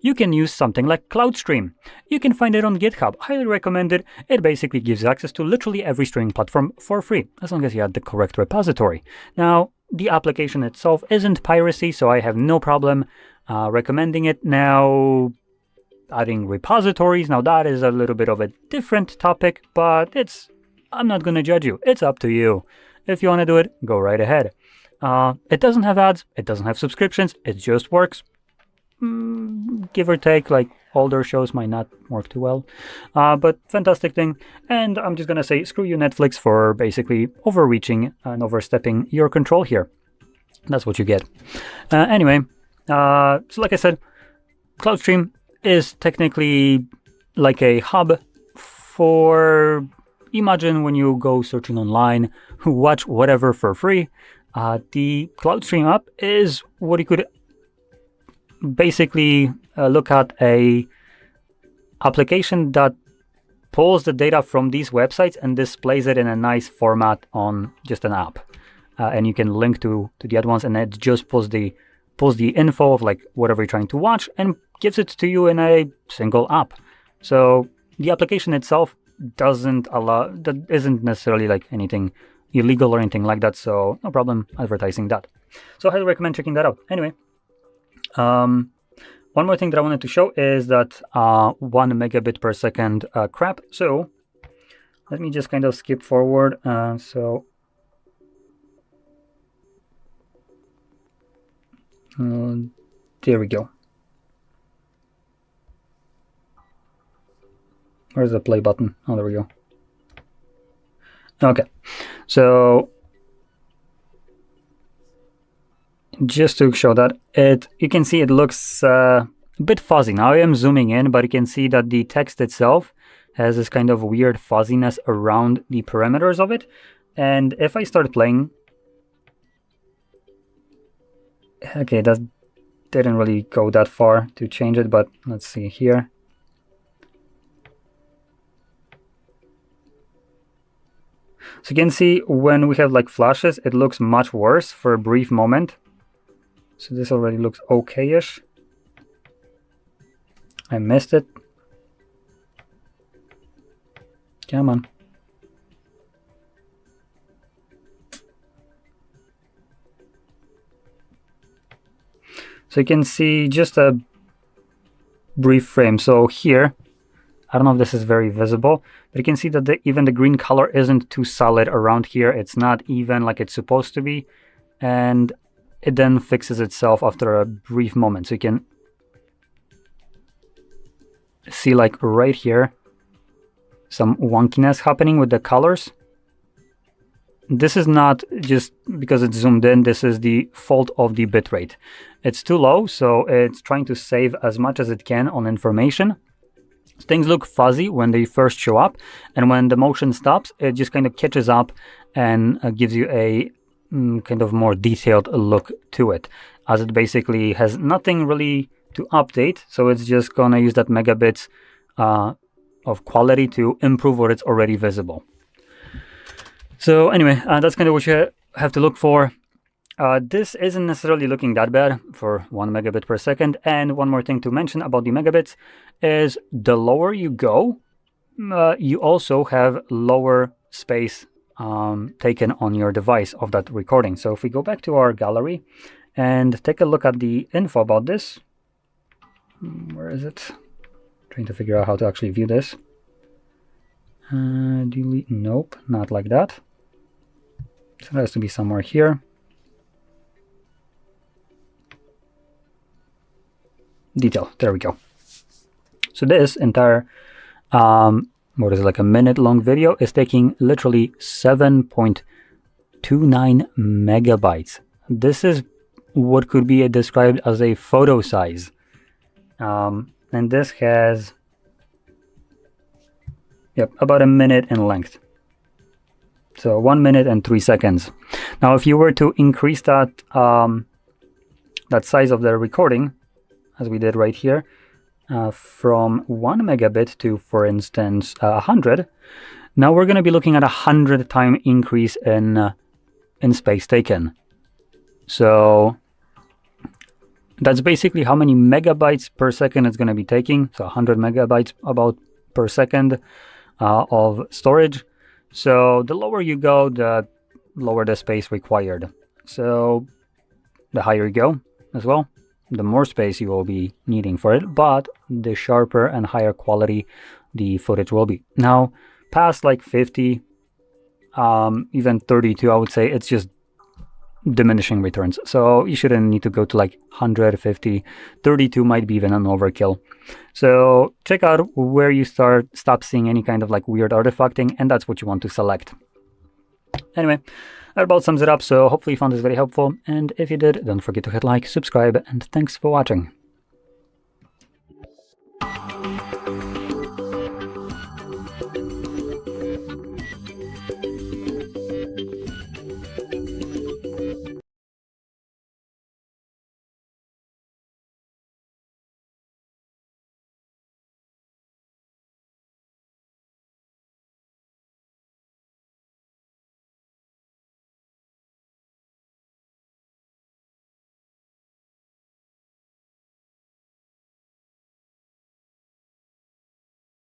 Speaker 1: you can use something like CloudStream. You can find it on GitHub. Highly recommend it. It basically gives access to literally every streaming platform for free, as long as you have the correct repository. Now, the application itself isn't piracy, so I have no problem recommending it. Now, adding repositories, now that is a little bit of a different topic, but I'm not going to judge you. It's up to you. If you want to do it, go right ahead. It doesn't have ads. It doesn't have subscriptions. It just works. Give or take, like older shows might not work too well, but fantastic thing. And I'm just gonna say screw you, Netflix, for basically overreaching and overstepping your control here. That's what you get. Anyway, so like I said, CloudStream is technically like a hub for, imagine when you go searching online, watch whatever for free. The CloudStream app is what you could basically look at a application that pulls the data from these websites and displays it in a nice format on just an app, and you can link to the other ones, and it just pulls the info of like whatever you're trying to watch and gives it to you in a single app. So the application itself isn't necessarily like anything illegal or anything like that, so no problem advertising that. So I highly recommend checking that out. Anyway, one more thing that I wanted to show is that 1 megabit per second crap. So let me just kind of skip forward. There we go. Where's the play button? Oh, there we go. Okay, so just to show that, you can see it looks a bit fuzzy. Now I am zooming in, but you can see that the text itself has this kind of weird fuzziness around the parameters of it. And if I start playing, okay, that didn't really go that far to change it, but let's see here. So you can see when we have like flashes, it looks much worse for a brief moment. So this already looks okay-ish. I missed it. Come on. So you can see just a brief frame. So here, I don't know if this is very visible, but you can see that even the green color isn't too solid around here. It's not even like it's supposed to be. And it then fixes itself after a brief moment. So you can see like right here, some wonkiness happening with the colors. This is not just because it's zoomed in, this is the fault of the bitrate. It's too low, so it's trying to save as much as it can on information. Things look fuzzy when they first show up, and when the motion stops, it just kind of catches up and gives you a kind of more detailed look to it, as it basically has nothing really to update, so it's just gonna use that megabits of quality to improve what it's already visible. So anyway, that's kind of what you have to look for. This isn't necessarily looking that bad for 1 megabit per second. And one more thing to mention about the megabits is the lower you go, you also have lower space taken on your device of that recording. So if we go back to our gallery and take a look at the info about this, where is it? Trying to figure out how to actually view this. Delete, nope, not like that. So it has to be somewhere here. Detail, there we go. So this entire what is it, like a minute long video is taking literally 7.29 megabytes. This is what could be described as a photo size. And this has, yep, about a minute in length. So 1 minute and 3 seconds. Now, if you were to increase that that size of the recording, as we did right here, from 1 megabit to, for instance, 100, now we're going to be looking at 100-time increase in space taken. So that's basically how many megabytes per second it's going to be taking. So 100 megabytes about per second of storage. So the lower you go, the lower the space required. So the higher you go as well, the more space you will be needing for it, but the sharper and higher quality the footage will be. Now, past like 50, even 32, I would say it's just diminishing returns. So you shouldn't need to go to like 150, 32 might be even an overkill. So check out where you stop seeing any kind of like weird artifacting, and that's what you want to select. Anyway, that about sums it up. So hopefully you found this very helpful, and if you did, don't forget to hit like, subscribe, and thanks for watching.